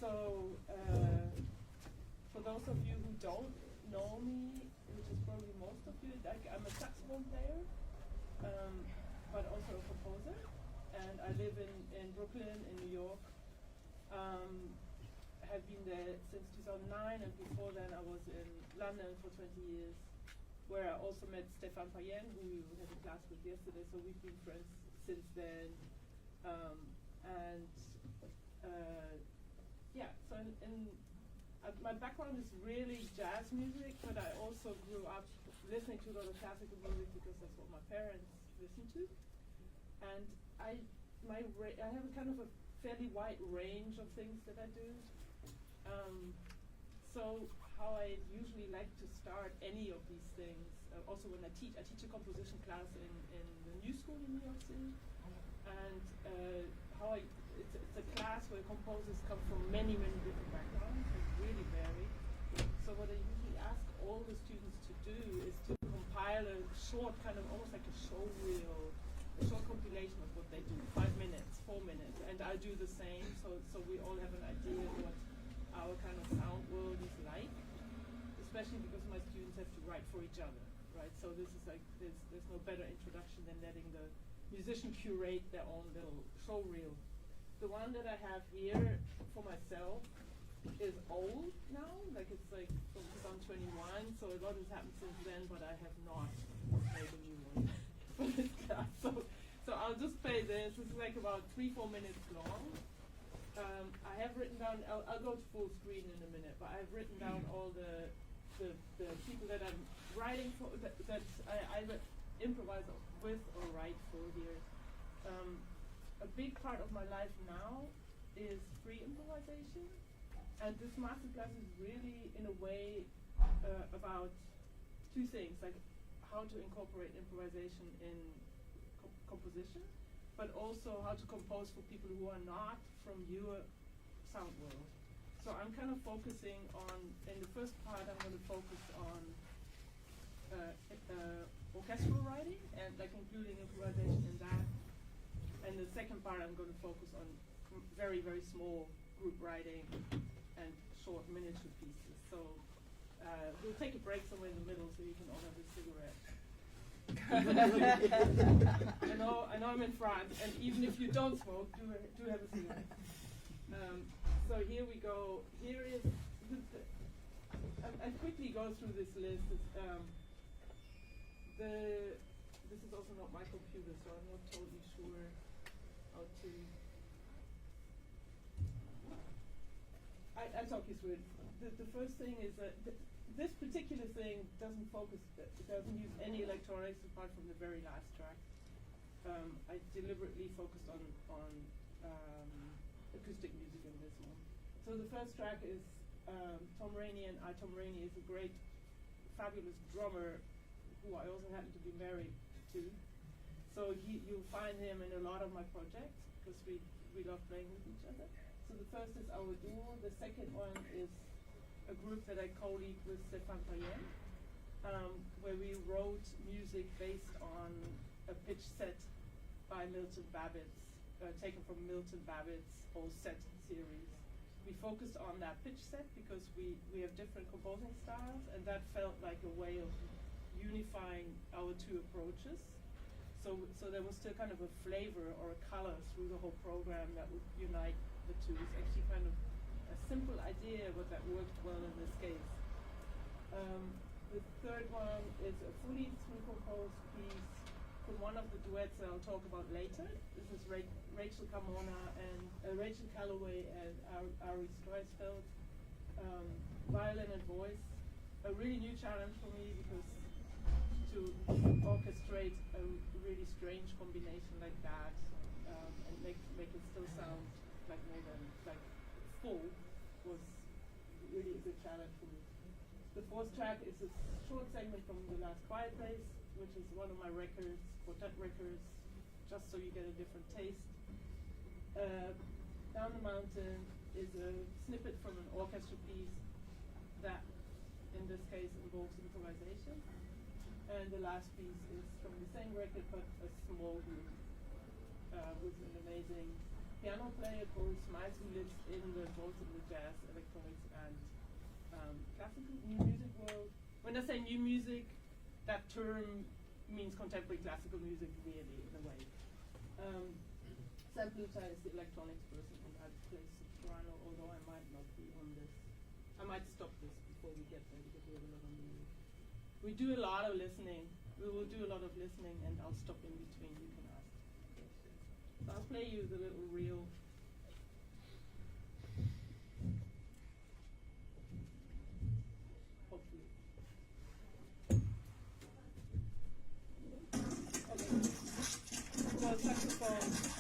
So, for those of you who don't know me, which is probably most of you, I'm a saxophone player, but also a composer, and I live in Brooklyn, in New York. I have been there since 2009, and before then I was in London for 20 years, where I also met Stéphane Pavillon, who we had a class with yesterday, so we've been friends since then. My background is really jazz music, but I also grew up listening to a lot of classical music because that's what my parents listened to. And I have a kind of a fairly wide range of things that I do. So how I usually like to start any of these things, also when I teach a composition class in the New School in New York City, and it's a class where composers come from many different backgrounds, and really vary. So what I usually ask all the students to do is to compile a short, kind of almost like a show reel, a short compilation of what they do, 5 minutes, 4 minutes, and I do the same, so we all have an idea of what our kind of sound world is like, especially because my students have to write for each other, right? So this is like, there's no better introduction than letting the musician curate their own little show reel. The one that I have here for myself is old now, like it's like from 2021, so a lot has happened since then, but I have not made a new one for this class. So I'll just play this. This is like about 3-4 minutes long. I have written down, I'll go to full screen in a minute, but I've written down all the people that I'm writing for, that I improvise with or write for here. A big part of my life now is free improvisation, and this masterclass is really, in a way, about two things, like how to incorporate improvisation in composition, but also how to compose for people who are not from your sound world. So I'm kind of focusing on, in the first part I'm going to focus on orchestral writing, and like including improvisation in that. And the second part I'm going to focus on very small group writing and short miniature pieces. So we'll take a break somewhere in the middle so you can all have a cigarette. I know I'm in France, and even if you don't smoke, do have a cigarette. So here we go. Here is I quickly go through this list. This is also not my computer, so I'm not totally sure how to. I'll talk you through it. The first thing is that this particular thing doesn't use any electronics apart from the very last track. I deliberately focused on acoustic music in this one. So the first track is Tom Rainey, and Tom Rainey is a great, fabulous drummer who I also happen to be married to. So you'll find him in a lot of my projects because we love playing with each other. So the first is our duo. The second one is a group that I co-lead with Stéphane Pavillon, where we wrote music based on a pitch set by Milton Babbitt's, taken from Milton Babbitt's whole set series. We focused on that pitch set because we have different composing styles, and that felt like a way of unifying our two approaches. So there was still kind of a flavor or a color through the whole program that would unite the two. It's actually kind of a simple idea, but that worked well in this case. The third one is a fully composed piece from one of the duets that I'll talk about later. This is Rachel Calloway and Ari Streisfeld, violin and voice. A really new challenge for me because to orchestrate a really strange combination like that and make it still sound like more than like full was really a good challenge for me. The fourth track is a short segment from The Last Quiet Place, which is one of my records, quartet records, just so you get a different taste. Down the Mountain is a snippet from an orchestra piece that, in this case, involves improvisation. And the last piece is from the same record, but a small group with an amazing piano player called Smiles, who lives in both in the jazz, electronics, and classical new music world. When I say new music, that term means contemporary classical music, really, in a way. Sam Pluta is the electronics person, and I play soprano, although I might not be on this. I might stop this before we get there because we have a lot of music. We do a lot of listening. We will do a lot of listening, and I'll stop in between. You can ask questions. So I'll play you the little reel. Hopefully. Okay. So saxophone.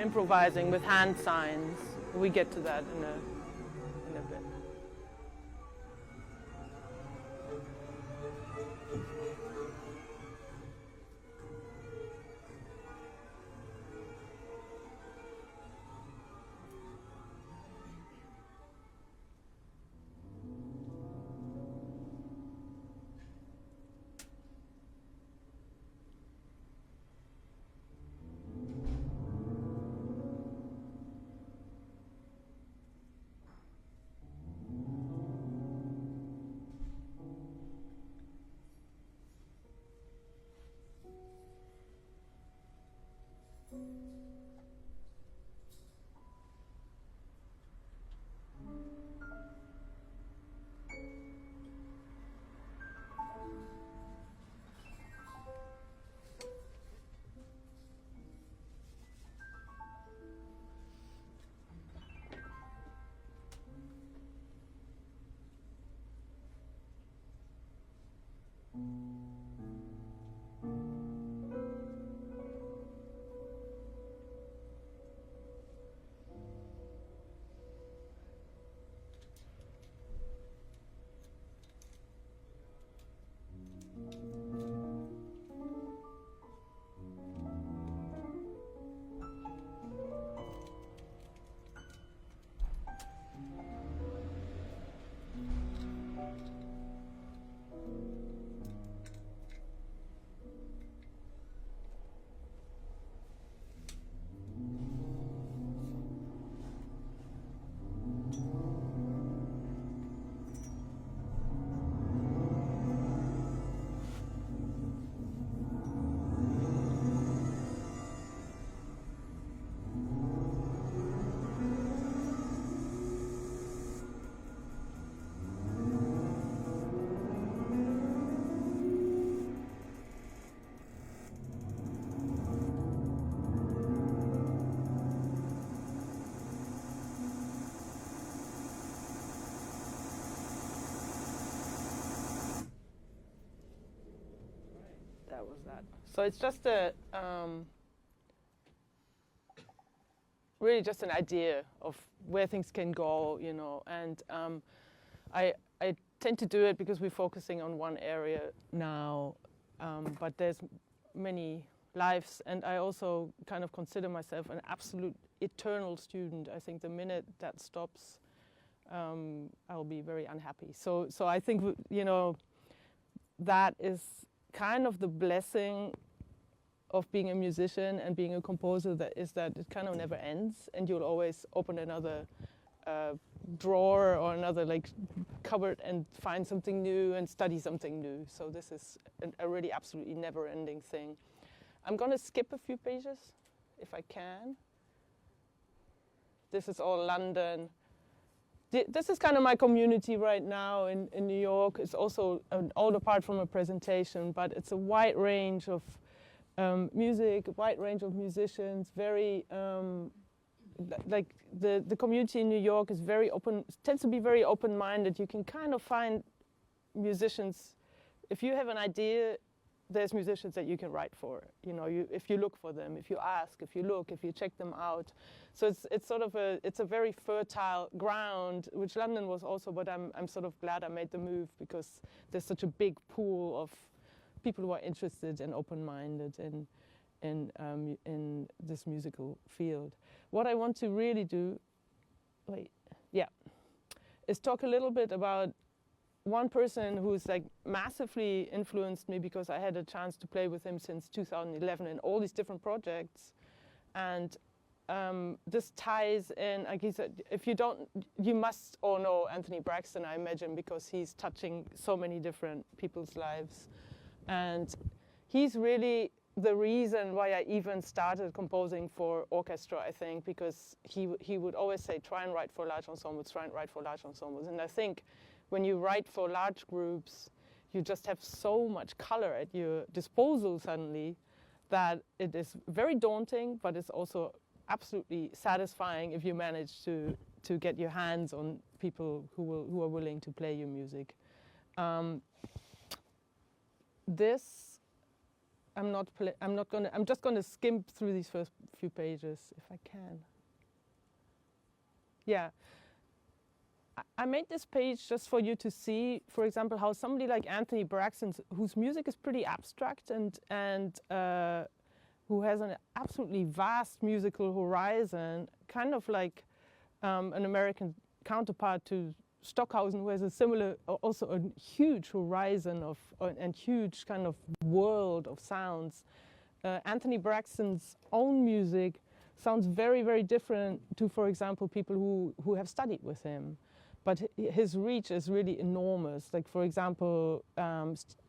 improvising with hand signs. We get to that in a bit. That was that. So it's just a really just an idea of where things can go, you know. And I tend to do it because we're focusing on one area now, but there's many lives, and I also kind of consider myself an absolute eternal student. I think the minute that stops, I'll be very unhappy. So I think, you know, that is kind of the blessing of being a musician and being a composer, that is that it kind of never ends, and you'll always open another drawer or another like cupboard and find something new and study something new. So this is a really absolutely never-ending thing. I'm going to skip a few pages if I can. This is all London. This is kind of my community right now in New York. It's also all apart from a presentation, but it's a wide range of music, a wide range of musicians, very, like the community in New York is very open, tends to be very open-minded. You can kind of find musicians, if you have an idea, there's musicians that you can write for, you know, if you look for them, if you ask, if you look, if you check them out. So it's sort of it's a very fertile ground, which London was also, but I'm sort of glad I made the move because there's such a big pool of people who are interested and open-minded in this musical field. What I want to really do, is talk a little bit about one person who's like massively influenced me, because I had a chance to play with him since 2011 in all these different projects. And this ties in, like he said, if you don't, you must all know Anthony Braxton, I imagine, because he's touching so many different people's lives. And he's really the reason why I even started composing for orchestra, I think, because he would always say, try and write for large ensembles, try and write for large ensembles. And I think when you write for large groups, you just have so much color at your disposal suddenly that it is very daunting, but it's also absolutely satisfying if you manage to get your hands on people who are willing to play your music. This I'm just gonna skim through these first few pages if I can. Yeah. I made this page just for you to see, for example, how somebody like Anthony Braxton, whose music is pretty abstract and who has an absolutely vast musical horizon, kind of like an American counterpart to Stockhausen, who has a similar, also a huge horizon of and huge kind of world of sounds. Anthony Braxton's own music sounds very, very different to, for example, people who have studied with him. But his reach is really enormous. Like, for example,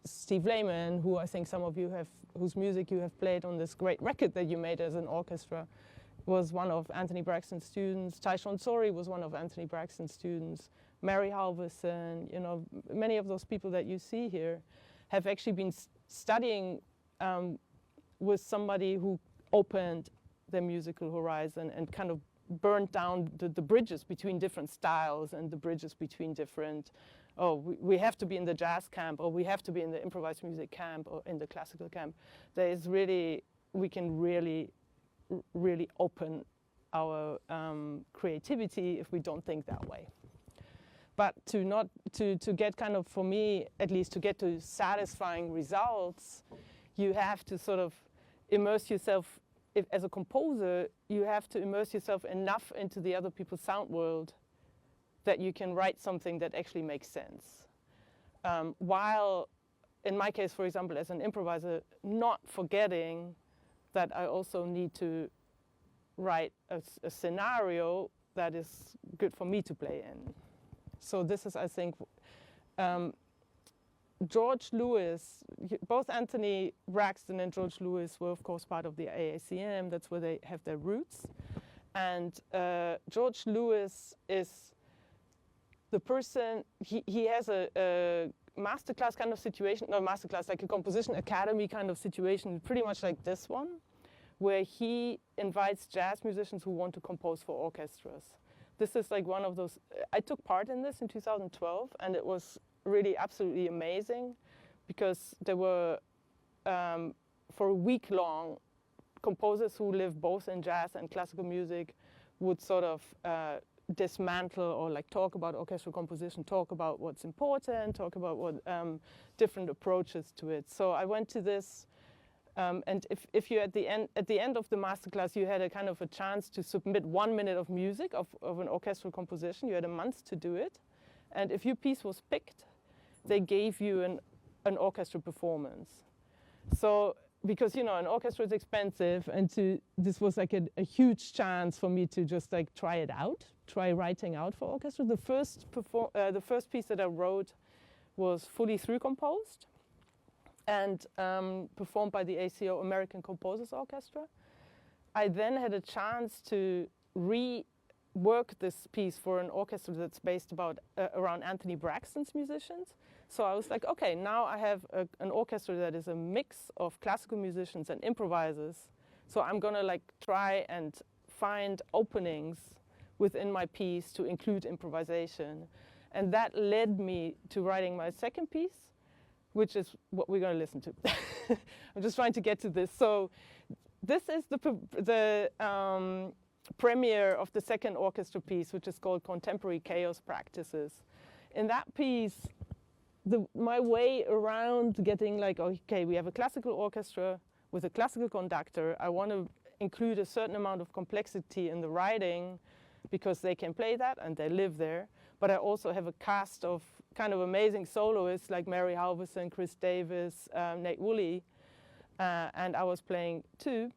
Steve Lehman, who I think some of you have, whose music you have played on this great record that you made as an orchestra, was one of Anthony Braxton's students. Tyshawn Sorey was one of Anthony Braxton's students. Mary Halverson, you know, many of those people that you see here have actually been studying with somebody who opened their musical horizon and kind of burned down the bridges between different styles and the bridges between different, we have to be in the jazz camp, or we have to be in the improvised music camp, or in the classical camp. There is really, we can really open our creativity if we don't think that way. But to get kind of, for me at least, to get to satisfying results, you have to sort of immerse yourself. If, as a composer, you have to immerse yourself enough into the other people's sound world that you can write something that actually makes sense. While, in my case, for example, as an improviser, not forgetting that I also need to write a scenario that is good for me to play in. So this is, I think, George Lewis, both Anthony Braxton and George Lewis were, of course, part of the AACM. That's where they have their roots. And George Lewis is the person, he has a masterclass kind of situation, not masterclass, like a composition academy kind of situation, pretty much like this one, where he invites jazz musicians who want to compose for orchestras. This is like one of those, I took part in this in 2012, and it was really absolutely amazing, because there were, for a week long, composers who live both in jazz and classical music would sort of dismantle or like talk about orchestral composition, talk about what's important, talk about what different approaches to it. So I went to this, and if you at the end of the masterclass, you had a kind of a chance to submit 1 minute of music of an orchestral composition. You had a month to do it, and if your piece was picked, they gave you an orchestra performance. So, because, you know, an orchestra is expensive, and this was like a huge chance for me to just like try it out, try writing out for orchestra. The first piece that I wrote was fully through composed and performed by the ACO, American Composers Orchestra. I then had a chance to rework this piece for an orchestra that's based around Anthony Braxton's musicians. So I was like, okay, now I have an orchestra that is a mix of classical musicians and improvisers. So I'm gonna like try and find openings within my piece to include improvisation. And that led me to writing my second piece, which is what we're gonna listen to. I'm just trying to get to this. So this is the premiere of the second orchestra piece, which is called Contemporary Chaos Practices. In that piece, my way around getting like, okay, we have a classical orchestra with a classical conductor. I want to include a certain amount of complexity in the writing because they can play that and they live there. But I also have a cast of kind of amazing soloists like Mary Halverson, Chris Davis, Nate Woolley, and I was playing too.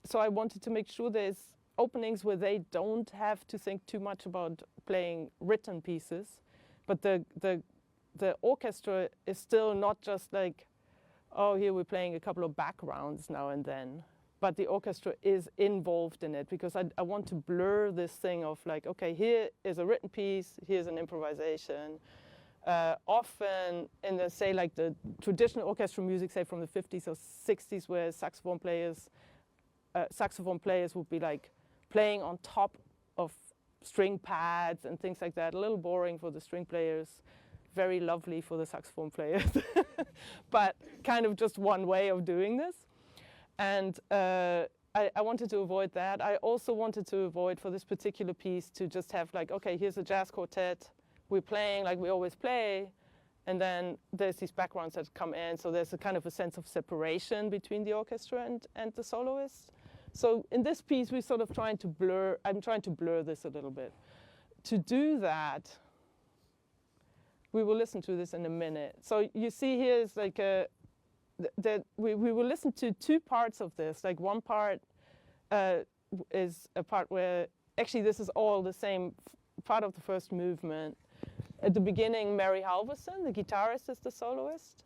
So I wanted to make sure there's openings where they don't have to think too much about playing written pieces, but the orchestra is still not just like, oh, here we're playing a couple of backgrounds now and then, but the orchestra is involved in it, because I want to blur this thing of like, okay, here is a written piece, here's an improvisation. Often in the, say, like the traditional orchestral music, say from the 50s or 60s, where saxophone players would be like playing on top of string pads and things like that, a little boring for the string players, very lovely for the saxophone players, but kind of just one way of doing this. And I wanted to avoid that. I also wanted to avoid, for this particular piece, to just have like, okay, here's a jazz quartet. We're playing like we always play. And then there's these backgrounds that come in. So there's a kind of a sense of separation between the orchestra and the soloist. So in this piece, we're sort of trying to blur. I'm trying to blur this a little bit. To do that, we will listen to this in a minute. So you see here is like we will listen to two parts of this. Like one part is a part where, actually this is all the same part of the first movement. At the beginning, Mary Halverson, the guitarist, is the soloist.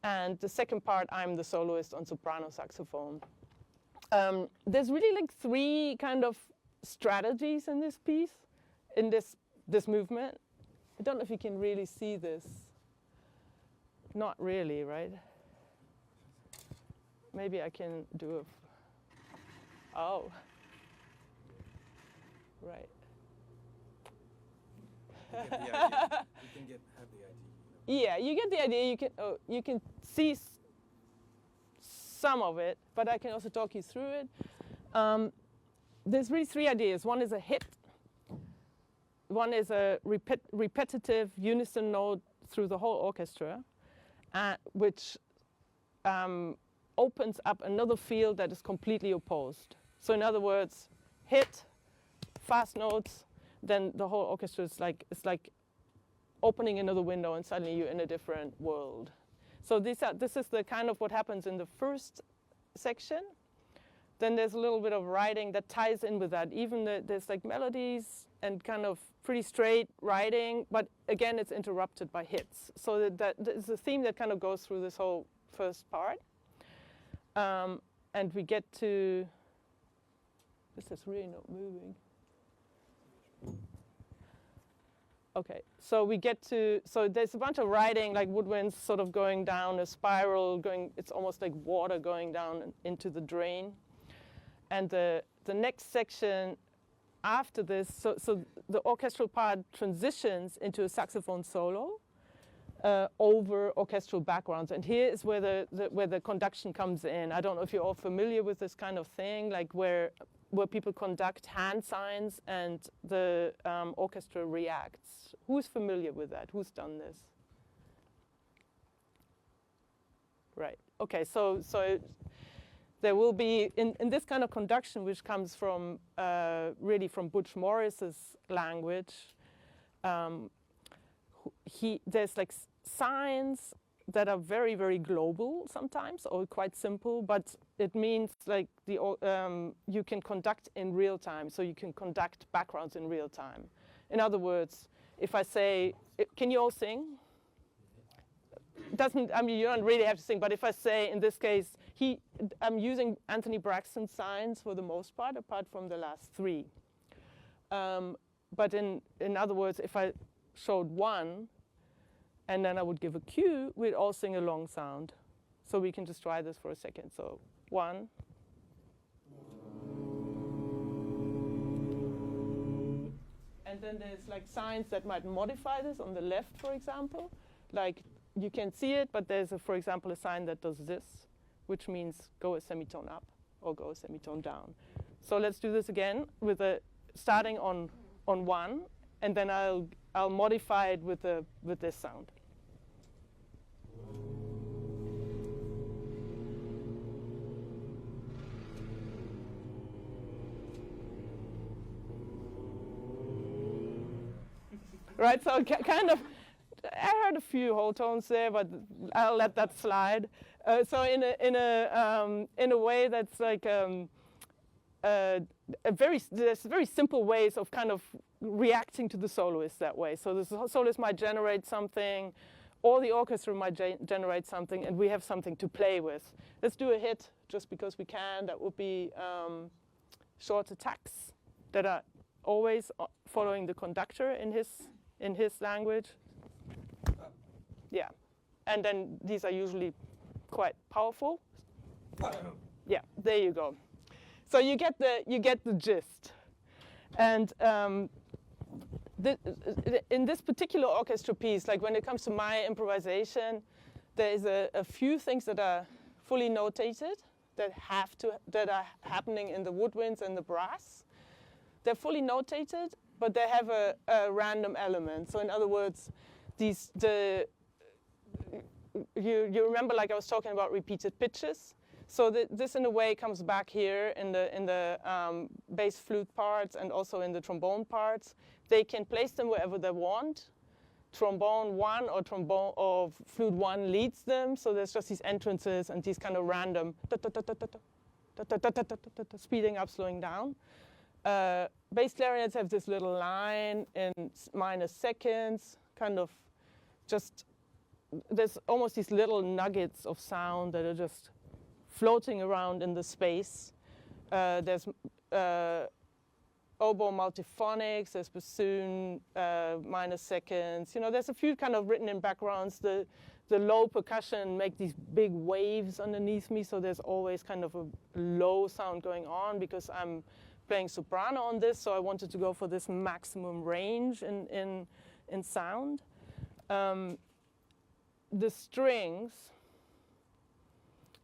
And the second part, I'm the soloist on soprano saxophone. There's really like three kind of strategies in this piece, in this movement. I don't know if you can really see this. Not really, right? Maybe I can do a... Oh. Right. You get the idea. You can have the idea. Yeah, you get the idea. You can see some of it, but I can also talk you through it. There's really three ideas. One is a hit. One is a repetitive unison note through the whole orchestra, which opens up another field that is completely opposed. So in other words, hit, fast notes, then the whole orchestra is like, it's like opening another window and suddenly you're in a different world. So this is the kind of what happens in the first section. Then there's a little bit of writing that ties in with that. Even there's like melodies and kind of pretty straight writing, but again, it's interrupted by hits. So that is a theme that kind of goes through this whole first part. And we get to, this is really not moving. Okay, so we get to, so there's a bunch of writing, like woodwinds sort of going down a spiral, it's almost like water going down into the drain. And the next section after this, so the orchestral part transitions into a saxophone solo over orchestral backgrounds. And here is where the conduction comes in. I don't know if you're all familiar with this kind of thing, like where people conduct hand signs and the orchestra reacts. Who's familiar with that? Who's done this? Right. Okay, so there will be, in this kind of conduction, which comes from, really from Butch Morris's language, there's like signs that are very, very global sometimes, or quite simple, but it means like you can conduct in real time, so you can conduct backgrounds in real time. In other words, if I say, can you all sing? I mean, you don't really have to sing, but if I say, in this case, I'm using Anthony Braxton's signs for the most part, apart from the last three. But in other words, if I showed one, and then I would give a cue, we'd all sing a long sound. So we can just try this for a second. So 1. And then there's like signs that might modify this on the left, for example. Like you can see it, but there's, for example, a sign that does this, which means go a semitone up or go a semitone down. So let's do this again with starting on 1, and then I'll modify it with this sound. Right, so kind of, I heard a few whole tones there, but I'll let that slide. So in a way that's like there's very simple ways of kind of reacting to the soloist that way. So the soloist might generate something, or the orchestra might generate something, and we have something to play with. Let's do a hit just because we can. That would be short attacks that are always following the conductor in his language. Yeah, and then these are usually quite powerful. Yeah, there you go. So you get the gist. And in this particular orchestra piece, like when it comes to my improvisation, there is a few things that are fully notated. that are happening in the woodwinds and the brass. They're fully notated, but they have a random element. So in other words, you remember, like I was talking about repeated pitches. So this in a way comes back here in the bass flute parts and also in the trombone parts. They can place them wherever they want. Trombone 1 or flute 1 leads them, so there's just these entrances and these kind of random speeding up, slowing down. Bass clarinets have this little line in minor seconds, kind of just, there's almost these little nuggets of sound that are just floating around in the space. There's oboe multiphonics, there's bassoon, minor seconds. There's a few kind of written in backgrounds. The low percussion make these big waves underneath me, so there's always kind of a low sound going on because I'm playing soprano on this, so I wanted to go for this maximum range in sound. The strings,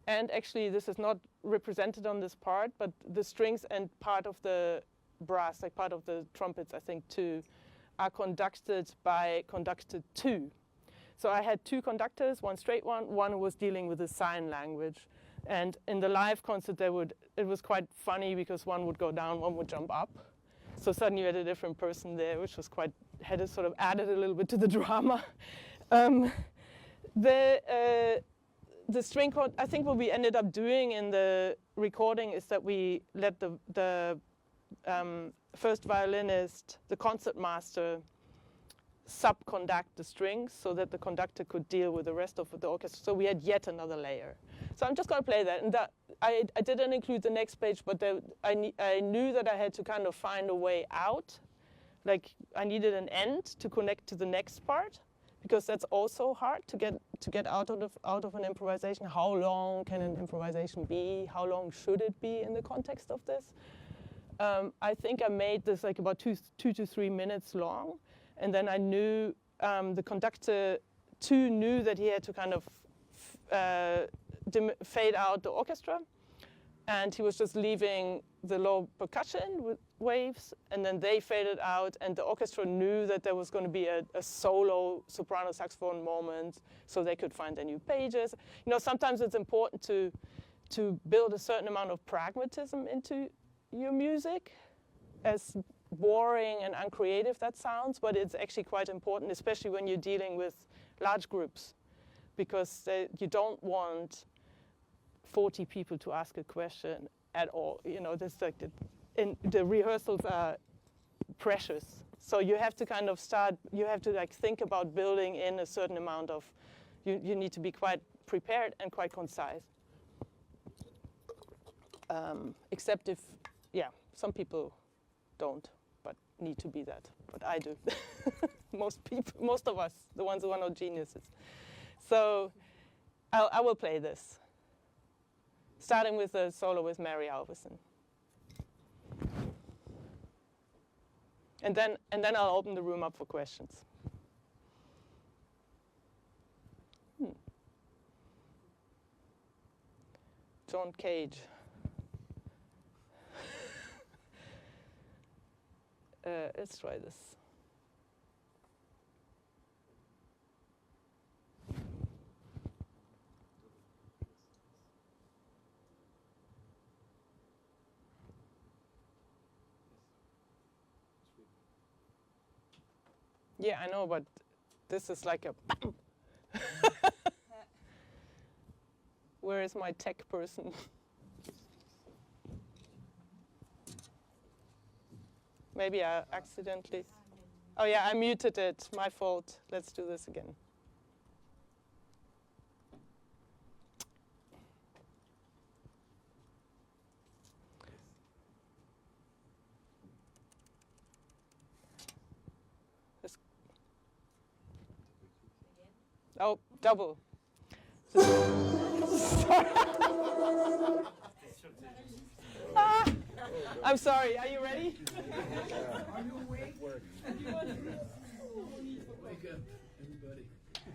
and actually this is not represented on this part, but the strings and part of the brass, like part of the trumpets, I think too, are conducted by conductor 2. So I had 2 conductors, one straight one who was dealing with the sign language. And in the live concert, it was quite funny because one would go down, one would jump up. So suddenly you had a different person there, which was had sort of added a little bit to the drama. The string chord, I think what we ended up doing in the recording is that we let the first violinist, the concert master, subconduct the strings so that the conductor could deal with the rest of the orchestra. So we had yet another layer. So I'm just going to play that. And I didn't include the next page, but I knew that I had to kind of find a way out. Like I needed an end to connect to the next part, because that's also hard to get out of an improvisation. How long can an improvisation be? How long should it be in the context of this? I think I made this like about 2 to 3 minutes long. And then I knew, the conductor 2 knew that he had to kind of fade out the orchestra. And he was just leaving the low percussion with waves, and then they faded out, and the orchestra knew that there was going to be a solo soprano saxophone moment, so they could find their new pages. Sometimes it's important to build a certain amount of pragmatism into your music, as boring and uncreative that sounds, but it's actually quite important, especially when you're dealing with large groups, because you don't want 40 people to ask a question at all. There's like the rehearsals are precious, so you have to kind of think about building in a certain amount of, you need to be quite prepared and quite concise. Except if, some people don't, but need to be that. But I do. most of us, the ones who are not geniuses. So I will play this, starting with a solo with Mary Alverson. And then I'll open the room up for questions. John Cage. Let's try this. Yeah, I know, but this is like a bam. Where is my tech person? Maybe I accidentally. Oh yeah, I muted it. My fault. Let's do this again. Oh, double. I'm sorry, are you ready? Are you awake? You want to Wake up, everybody.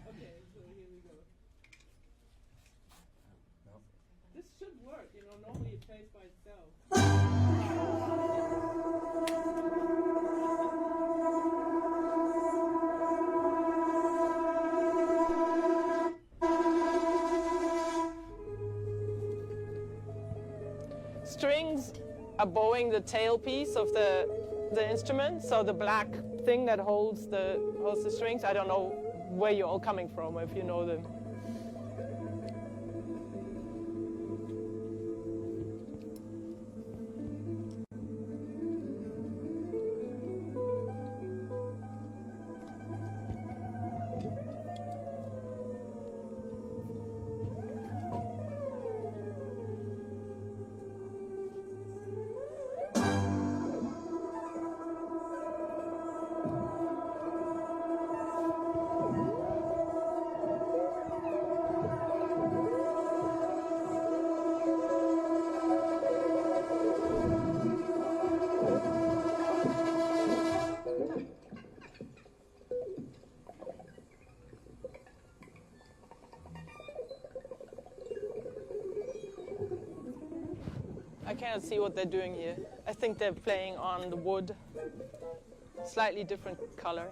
Okay, so here we go. This should work, are bowing the tailpiece of the instrument, so the black thing that holds the strings. I don't know where you're all coming from, if you know them. I cannot see what they're doing here. I think they're playing on the wood, slightly different color.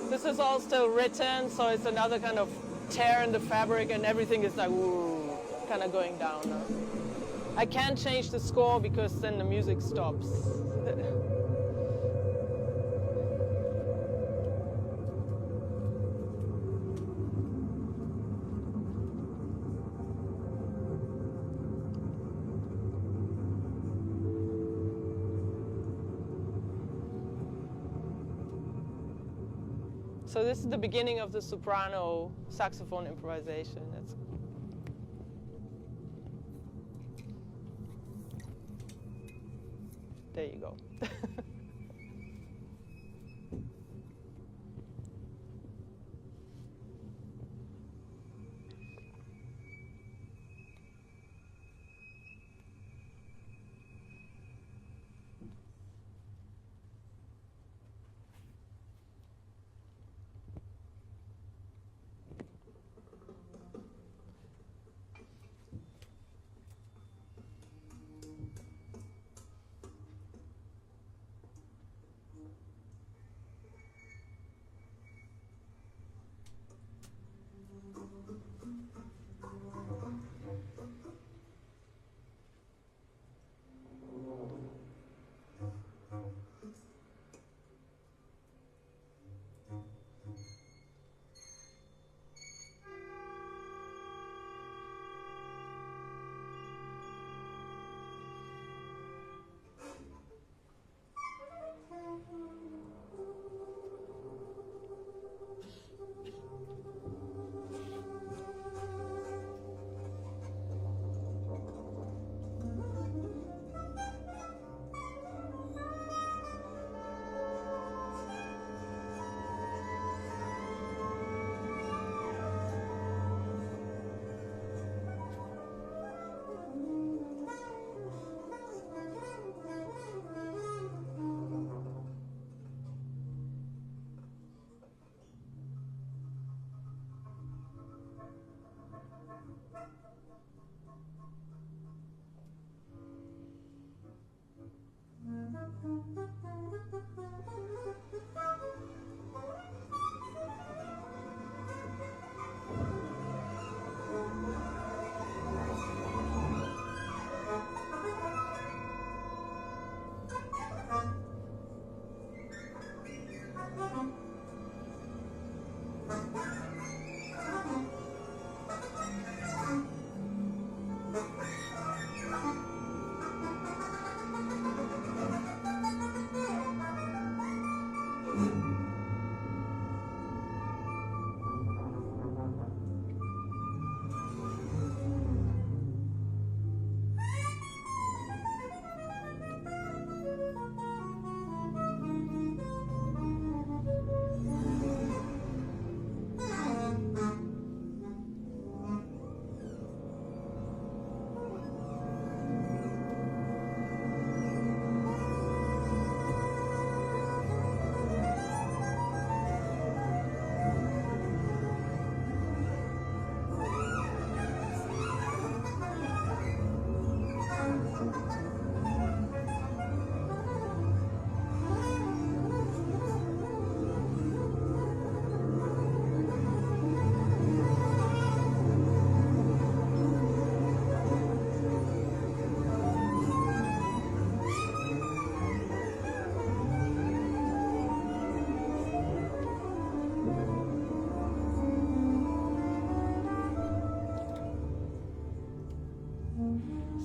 This is all still written, so it's another kind of tear in the fabric and everything is like, woo, kind of going down now. I can't change the score because then the music stops. So this is the beginning of the soprano saxophone improvisation. There you go.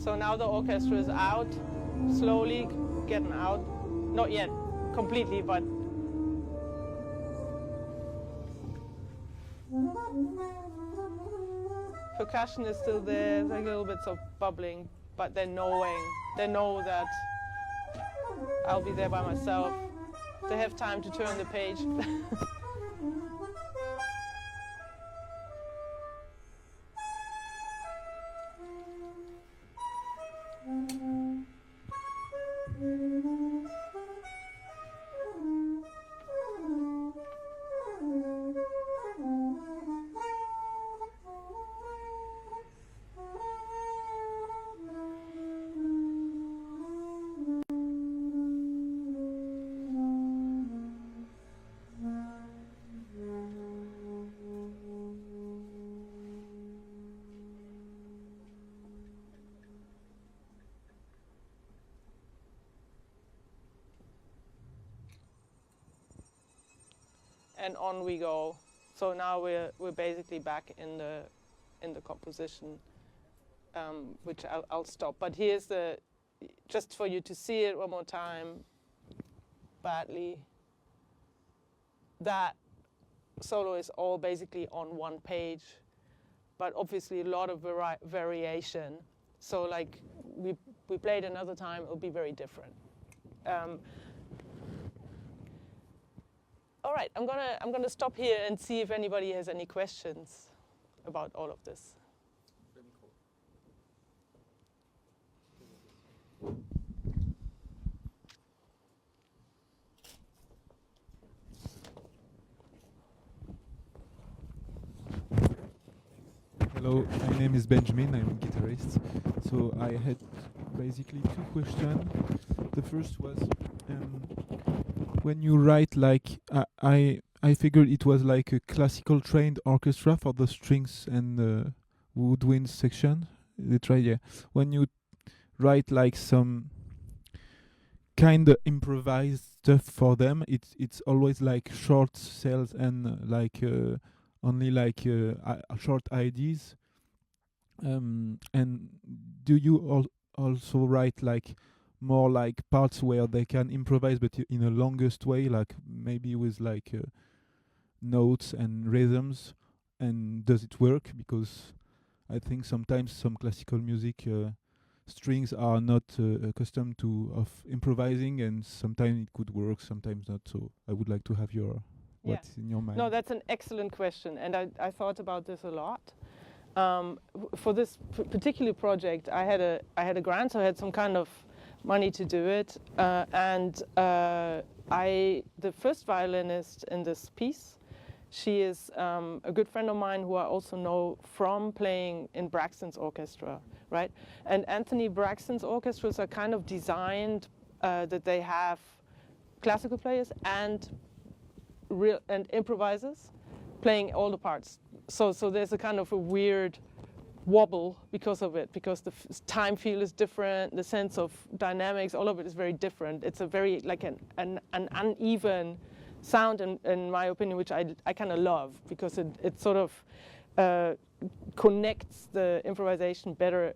So now the orchestra is out, slowly getting out. Not yet completely, but percussion is still there. There's like a little bits of bubbling, but they know that I'll be there by myself. They have time to turn the page. And on we go. So now we're basically back in the composition, which I'll stop. But here's just for you to see it one more time, badly. That solo is all basically on one page, but obviously a lot of variation. So like we played another time, it'll be very different. All right, I'm gonna stop here and see if anybody has any questions about all of this. Hello, my name is Benjamin, I'm a guitarist. So I had basically two questions. The first was, when you write, like, I figured it was like a classical trained orchestra for the strings and the woodwind section. When you write like some kind of improvised stuff for them, it's always like short cells and like only like short ideas. And do you also write like more like parts where they can improvise, but in a longest way, like maybe with like notes and rhythms? And does it work? Because I think sometimes some classical music strings are not accustomed to of improvising, and sometimes it could work, sometimes not. So I would like to have what's in your mind. No, that's an excellent question, and I thought about this a lot. For this particular project, I had a grant, so I had some kind of money to do it, and the first violinist in this piece, she is a good friend of mine who I also know from playing in Braxton's orchestra, right? And Anthony Braxton's orchestras are kind of designed that they have classical players and improvisers playing all the parts. So there's a kind of a weird wobble because of it, because the time feel is different, the sense of dynamics, all of it is very different. It's a very like an uneven sound, in my opinion, which I kind of love, because it sort of connects the improvisation better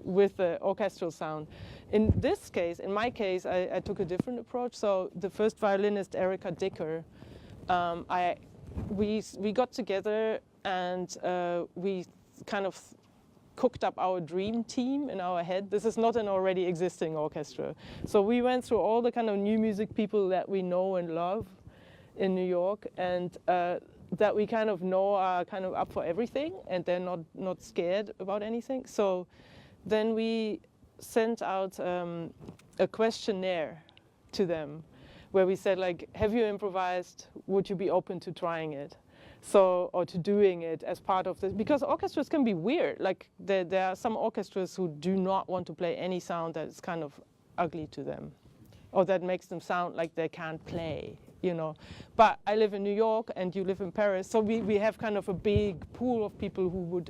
with the orchestral sound. In this case, in my case, I took a different approach. So the first violinist, Erika Dicker, we got together and we kind of cooked up our dream team in our head. This is not an already existing orchestra. So we went through all the kind of new music people that we know and love in New York, and that we kind of know are kind of up for everything, and they're not scared about anything. So then we sent out a questionnaire to them where we said, like, have you improvised? Would you be open to trying it? So, or to doing it as part of this, because orchestras can be weird. Like there are some orchestras who do not want to play any sound that is kind of ugly to them, or that makes them sound like they can't play, you know. But I live in New York and you live in Paris, so we have kind of a big pool of people who would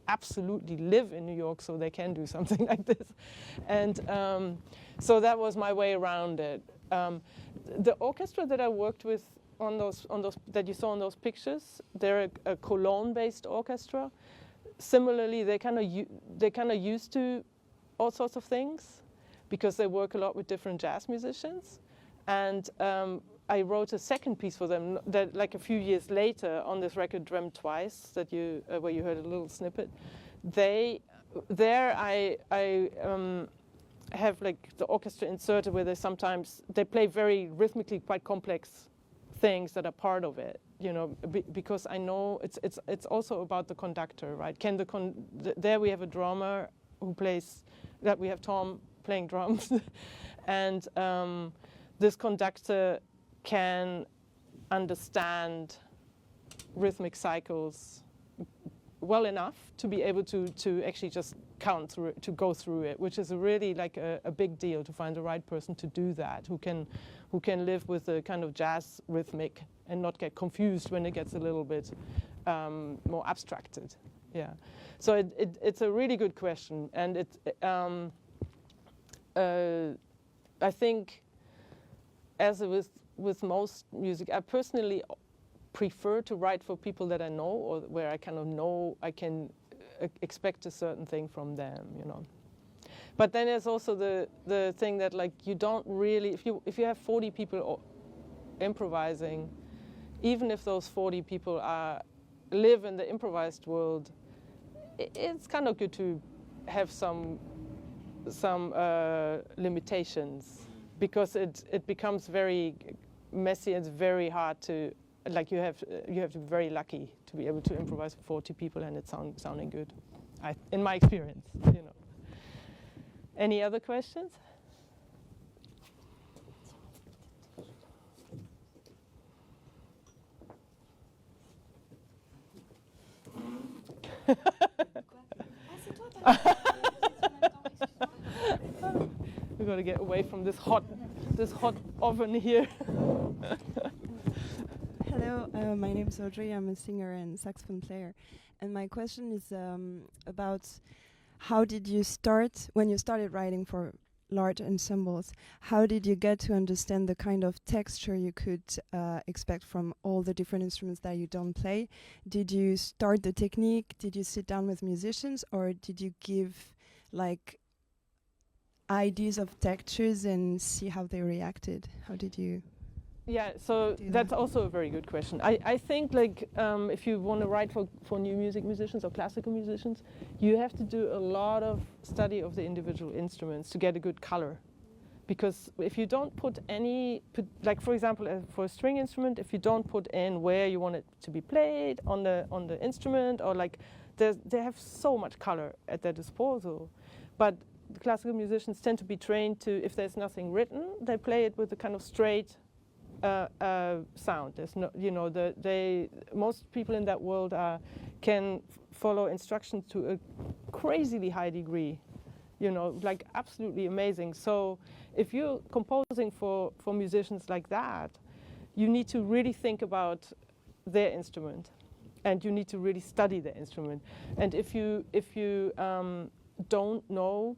absolutely live in New York, so they can do something like this. And so that was my way around it. The orchestra that I worked with on those that you saw in those pictures, they're a Cologne-based orchestra. Similarly, they kind of used to all sorts of things, because they work a lot with different jazz musicians. And I wrote a second piece for them that, like, a few years later on this record, Dreamt Twice, that you where you heard a little snippet. I have like the orchestra inserted where they play very rhythmically quite complex things that are part of it, you know, because I know it's also about the conductor, right? There we have a drummer who plays, that we have Tom playing drums, and this conductor can understand rhythmic cycles well enough to be able to actually just count through it, to go through it, which is really like a big deal, to find the right person to do that, who can live with the kind of jazz rhythmic and not get confused when it gets a little bit more abstracted. Yeah, so it's a really good question, and I think, as with most music, I personally prefer to write for people that I know, or where I kind of know I can expect a certain thing from them, you know. But then there's also the thing that, like, you don't really, if you have 40 people improvising, even if those 40 people live in the improvised world, it's kind of good to have some limitations, because it becomes very messy. It's very hard to, like, you have to be very lucky to be able to improvise for 40 people and it sounding good, in my experience, you know. Any other questions? We've got to get away from this hot oven here. Hello, my name is Audrey. I'm a singer and saxophone player. And my question is about how did you start, when you started writing for large ensembles, how did you get to understand the kind of texture you could expect from all the different instruments that you don't play? Did you start the technique? Did you sit down with musicians? Or did you give, like, ideas of textures and see how they reacted? How did you? Yeah, so that's also a very good question. I think, like, if you want to write for new music musicians or classical musicians, you have to do a lot of study of the individual instruments to get a good color. Because if you don't like, for example, for a string instrument, if you don't put in where you want it to be played on the instrument, or like, they have so much color at their disposal. But the classical musicians tend to be trained to, if there's nothing written, they play it with a kind of straight sound. There's no, you know, most people in that world can follow instructions to a crazily high degree, you know, like absolutely amazing. So if you're composing for musicians like that, you need to really think about their instrument, and you need to really study the instrument. And if you don't know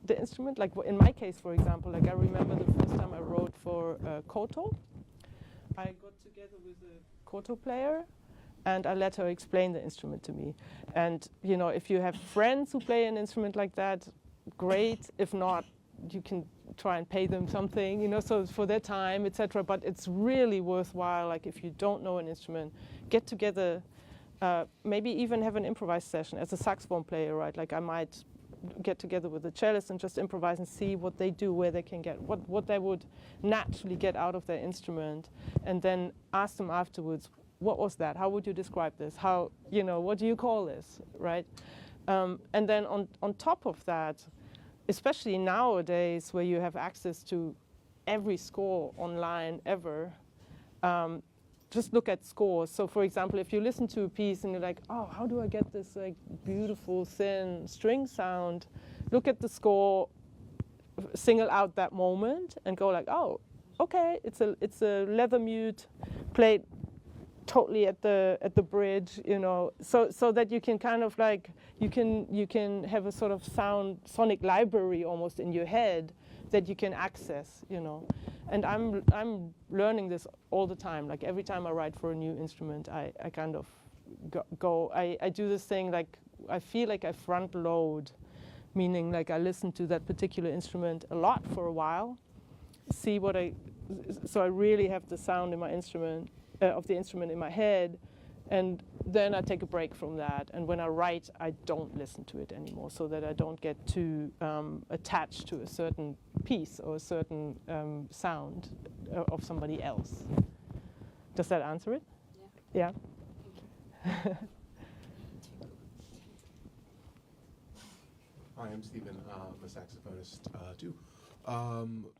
the instrument, like in my case, for example, like I remember the first time I wrote for koto. I got together with a koto player, and I let her explain the instrument to me. And you know, if you have friends who play an instrument like that, great. If not, you can try and pay them something, you know, so for their time, etc. But it's really worthwhile. Like if you don't know an instrument, get together. Maybe even have an improvised session as a saxophone player, right? Like I might get together with the cellist and just improvise and see what they do, where they can get, what they would naturally get out of their instrument, and then ask them afterwards, what was that? How would you describe this? How, you know, what do you call this, right? And then on top of that, especially nowadays where you have access to every score online ever, just look at scores. So for example, if you listen to a piece and you're like, oh, how do I get this like beautiful thin string sound? Look at the score, single out that moment and go like, oh, okay, it's a leather mute played totally at the bridge, you know, so that you can kind of like, you can have a sort of sonic library almost in your head that you can access, you know. And I'm learning this all the time. Like every time I write for a new instrument, I kind of I do this thing like I feel like I front load, meaning like I listen to that particular instrument a lot for a while, see so I really have the sound in my instrument of the instrument in my head, and then I take a break from that. And when I write, I don't listen to it anymore, so that I don't get too attached to a certain piece or a certain sound of somebody else. Does that answer it? Yeah. Yeah. Hi, I'm Stephen. I'm a saxophonist too.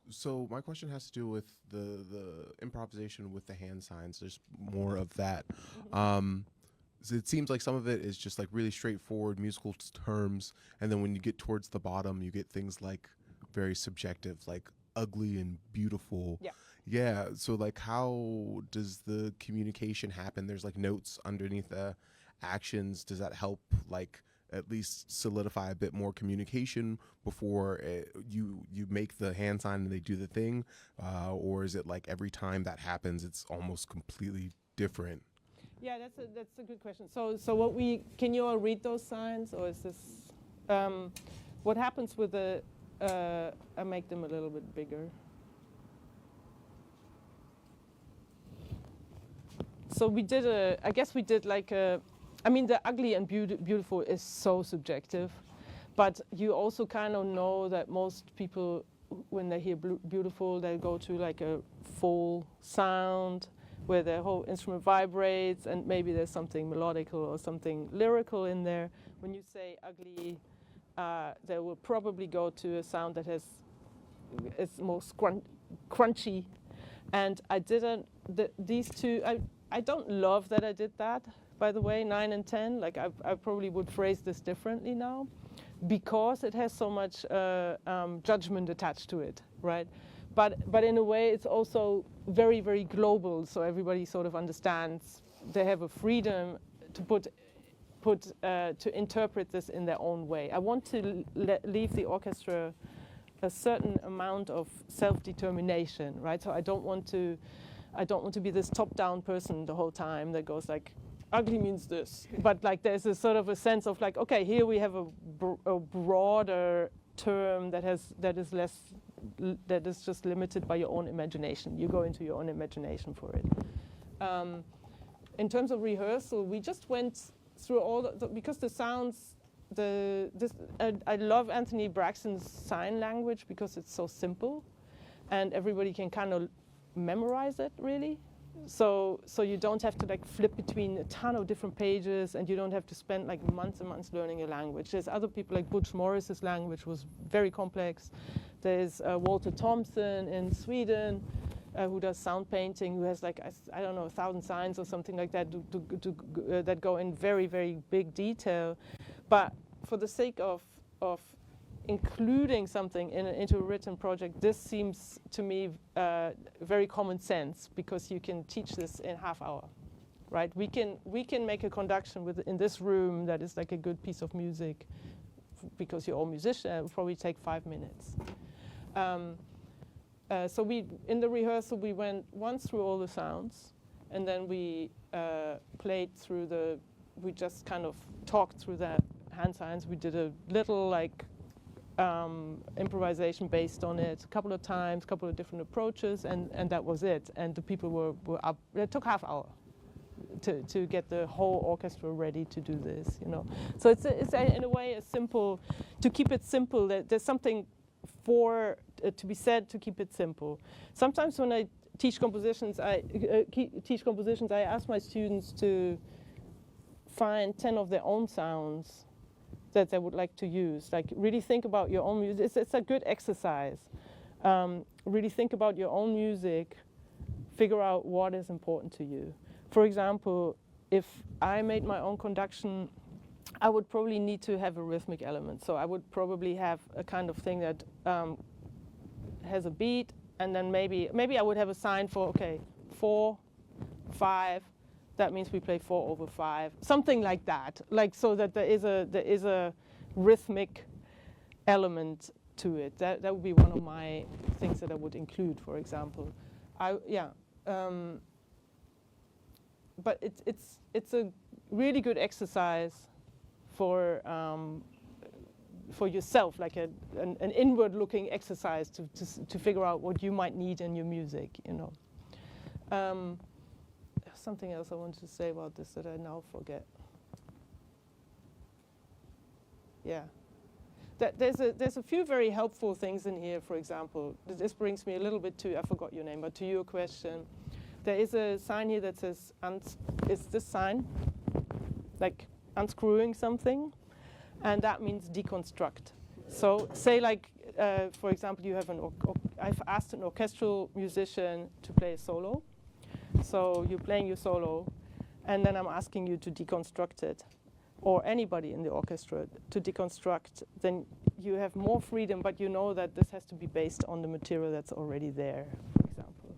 So my question has to do with the improvisation with the hand signs. There's more of that. So it seems like some of it is just like really straightforward musical terms, and then when you get towards the bottom, you get things like very subjective, like ugly and beautiful. Yeah. Yeah. So like, how does the communication happen? There's like notes underneath the actions. Does that help like at least solidify a bit more communication before you make the hand sign and they do the thing, or is it like every time that happens, it's almost completely different? Yeah, that's a good question. So can you all read those signs, or is this what happens with the? I make them a little bit bigger. So I guess we did like a. I mean, the ugly and beautiful is so subjective, but you also kind of know that most people, when they hear beautiful, they go to like a full sound where the whole instrument vibrates, and maybe there's something melodical or something lyrical in there. When you say ugly, they will probably go to a sound that is more crunchy. And I didn't, these two, I don't love that I did that. By the way, 9 and 10, like I probably would phrase this differently now, because it has so much judgment attached to it, right? But in a way, it's also very, very global, so everybody sort of understands. They have a freedom to to interpret this in their own way. I want to leave the orchestra a certain amount of self-determination, right? So I don't want to be this top-down person the whole time that goes like, ugly means this, but like there's a sort of a sense of like, okay, here we have a broader term that is just limited by your own imagination. You go into your own imagination for it. In terms of rehearsal, we just went through all because the sounds, I love Anthony Braxton's sign language because it's so simple, and everybody can kind of memorize it really. So you don't have to like flip between a ton of different pages, and you don't have to spend like months and months learning a language. There's other people like Butch Morris's language was very complex. There's Walter Thompson in Sweden who does sound painting, who has like, I don't know, 1,000 signs or something like that that go in very, very big detail. But for the sake of including something into a written project, this seems to me very common sense, because you can teach this in half hour, right? We can make a conduction in this room that is like a good piece of music, because you're all musicians. It will probably take 5 minutes. So in the rehearsal we went once through all the sounds, and then we played through we just kind of talked through the hand signs. We did a little like improvisation based on it a couple of times, a couple of different approaches, and that was it. And the people were up. It took half hour to get the whole orchestra ready to do this, you know. So it's in a way a simple, to keep it simple. There's something to be said to keep it simple. Sometimes when I teach compositions, I ask my students to find 10 of their own sounds that they would like to use. Like, really think about your own music. It's a good exercise. Really think about your own music. Figure out what is important to you. For example, if I made my own conduction, I would probably need to have a rhythmic element. So I would probably have a kind of thing that has a beat, and then maybe I would have a sign for, okay, 4, 5. That means we play 4 over 5, something like that. Like, so that there is a rhythmic element to it. That would be one of my things that I would include, for example. But it's a really good exercise for yourself, like an inward-looking exercise to figure out what you might need in your music, you know. Something else I wanted to say about this that I now forget. Yeah, there's a few very helpful things in here. For example, this brings me a little bit to, I forgot your name, but to your question. There is a sign here that says, it's this sign, like unscrewing something, and that means deconstruct. So say like, for example, you have I've asked an orchestral musician to play a solo. So you're playing your solo, and then I'm asking you to deconstruct it, or anybody in the orchestra to deconstruct. Then you have more freedom, but you know that this has to be based on the material that's already there, for example.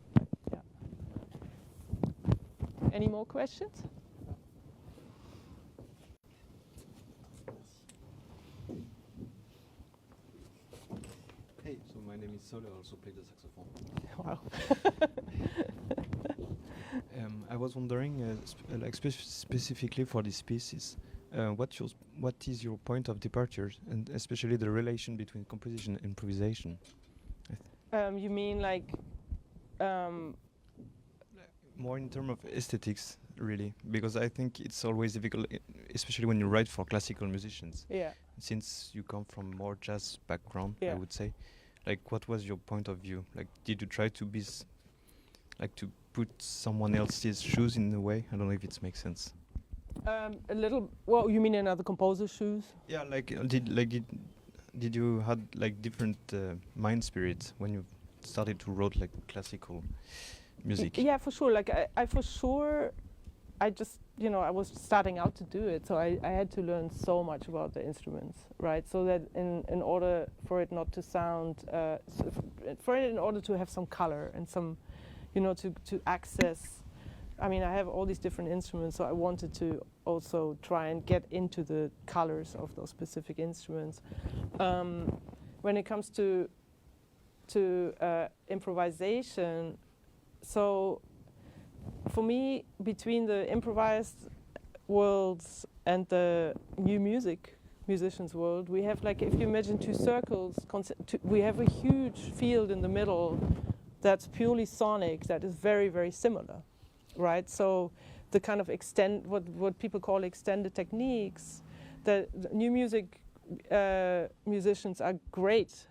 Yeah. Any more questions? Hey, so my name is Sol, I also play the saxophone. Wow. I was wondering, specifically for these pieces, what is your point of departure, and especially the relation between composition and improvisation? You mean like? More in terms of aesthetics, really, because I think it's always difficult, especially when you write for classical musicians. Yeah. Since you come from more jazz background, yeah. I would say, like, what was your point of view? Like, did you try to be, to put someone else's shoes in a way? I don't know if it makes sense. A little. Well, you mean in other composers' shoes? Yeah, did you had like different mind spirits when you started to write like classical music? Yeah, for sure. Like I just, you know, I was starting out to do it, so I had to learn so much about the instruments, right? So that in order for it not to sound, in order to have some color and some, you know, to access. I mean, I have all these different instruments, so I wanted to also try and get into the colors of those specific instruments. When it comes to improvisation, so for me, between the improvised worlds and the new musicians world, we have, like, if you imagine two circles, we have a huge field in the middle that's purely sonic, that is very, very similar. Right, so the kind of what people call extended techniques, the new music musicians are great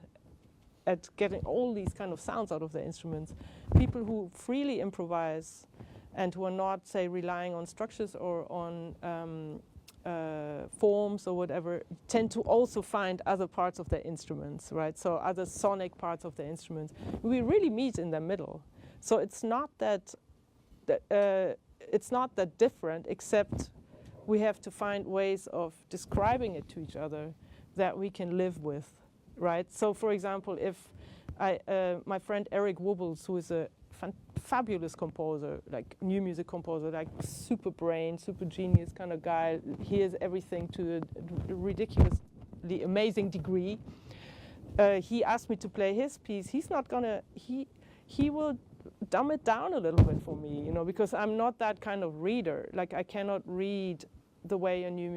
at getting all these kind of sounds out of their instruments. People who freely improvise and who are not, say, relying on structures or on forms or whatever, tend to also find other parts of their instruments, right? So other sonic parts of their instruments. We really meet in the middle. So it's not that different, except we have to find ways of describing it to each other that we can live with, right? So, for example, if my friend Eric Wobbles, who is a fabulous composer, like new music composer, like super brain, super genius kind of guy, hears everything to a ridiculously amazing degree. He asked me to play his piece. He's not gonna, he will dumb it down a little bit for me, you know, because I'm not that kind of reader. Like I cannot read the way a new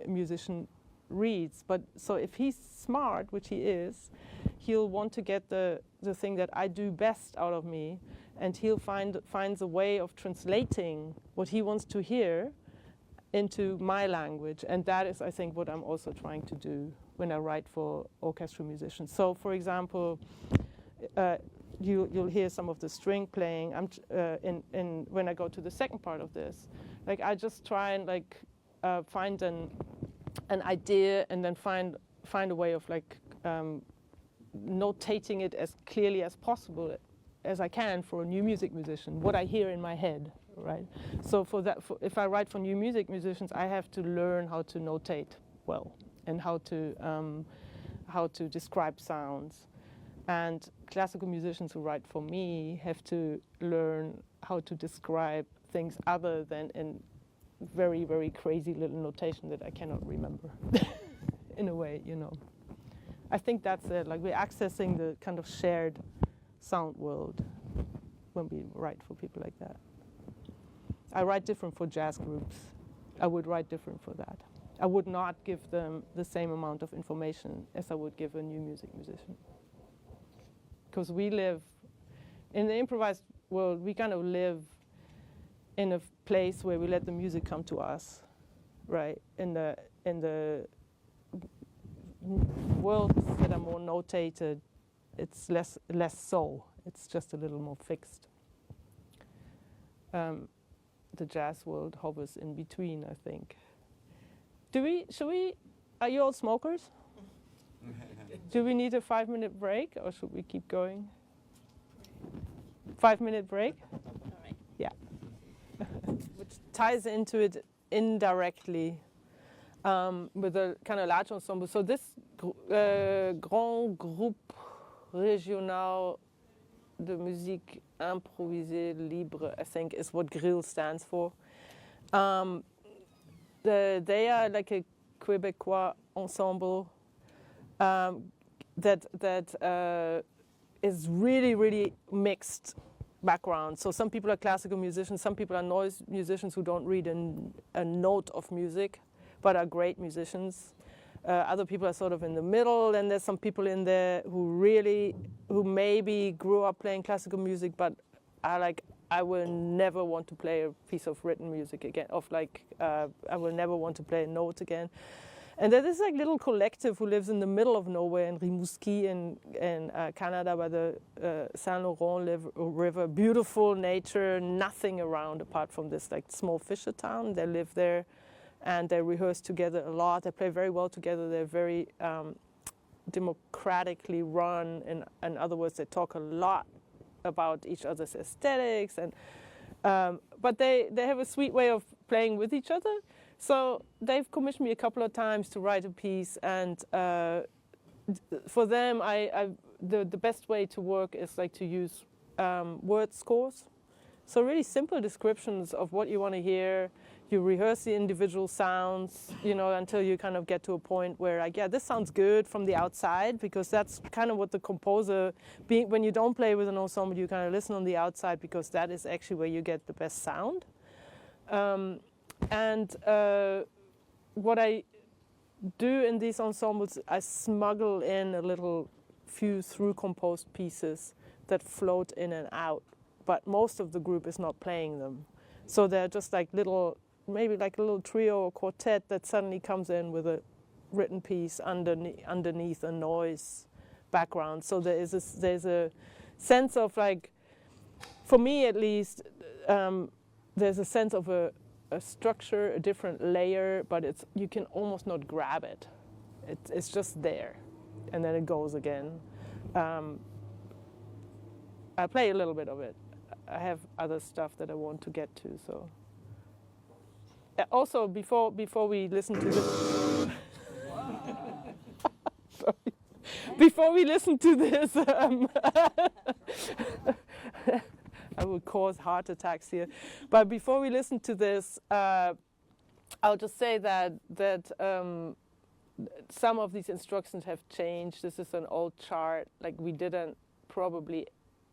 musician reads. But so if he's smart, which he is, he'll want to get the thing that I do best out of me, and he'll finds a way of translating what he wants to hear into my language. And that is, I think, what I'm also trying to do when I write for orchestral musicians. So, for example, you'll hear some of the string playing. When I go to the second part of this, like I just try and like find an idea, and then find a way of like notating it as clearly as possible as I can for a new music musician, what I hear in my head, right? So for that, if I write for new music musicians, I have to learn how to notate well, and how to describe sounds. And classical musicians who write for me have to learn how to describe things other than in very, very crazy little notation that I cannot remember, in a way, you know. I think that's it, like we're accessing the kind of shared sound world when we write for people like that. I write different for jazz groups. I would write different for that. I would not give them the same amount of information as I would give a new music musician. Because we live, in the improvised world, we kind of live in a place where we let the music come to us, right? In the worlds that are more notated, it's less so. It's just a little more fixed. The jazz world hovers in between, I think. Are you all smokers? Do we need a 5-minute break, or should we keep going? 5-minute break? All right. Yeah. Which ties into it indirectly with a kind of large ensemble. So this grand groupe régional de musique improvisée libre, I think, is what GRIL stands for. They are like a Quebecois ensemble that is really, really mixed background. So some people are classical musicians, some people are noise musicians who don't read a note of music, but are great musicians. Other people are sort of in the middle, and there's some people in there who maybe grew up playing classical music, but are like, I will never want to play a piece of written music again, I will never want to play a note again. And there's this like little collective who lives in the middle of nowhere in Rimouski in Canada by the Saint Laurent River. Beautiful nature, nothing around apart from this like small fisher town. They live there and they rehearse together a lot. They play very well together. They're very democratically run. In other words, they talk a lot about each other's aesthetics. But they have a sweet way of playing with each other. So they've commissioned me a couple of times to write a piece, and for them, the best way to work is like to use word scores. So really simple descriptions of what you want to hear. You rehearse the individual sounds, you know, until you kind of get to a point where, like, yeah, this sounds good from the outside, because that's kind of what the composer, when you don't play with an ensemble, you kind of listen on the outside, because that is actually where you get the best sound. And what I do in these ensembles, I smuggle in a little few through-composed pieces that float in and out, but most of the group is not playing them. So they're just like maybe like a little trio or quartet that suddenly comes in with a written piece underneath a noise background. So there's a sense of, like, for me at least, there's a sense of a structure, a different layer, but you can almost not grab it. It's just there, and then it goes again. I play a little bit of it. I have other stuff that I want to get to. So also before we listen to this, sorry. before we listen to this, I will cause heart attacks here. But before we listen to this, I'll just say that some of these instructions have changed. This is an old chart. Like, we didn't probably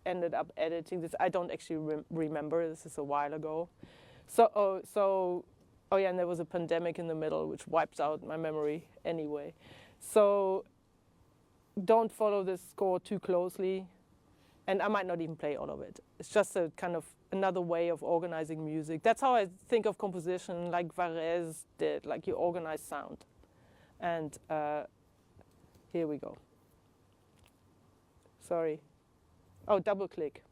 ended up editing this. I don't actually remember. This is a while ago. Oh yeah, and there was a pandemic in the middle, which wipes out my memory anyway. So don't follow this score too closely. And I might not even play all of it. It's just a kind of another way of organizing music. That's how I think of composition, like Varese did, like you organize sound. And here we go. Sorry. Oh, double click.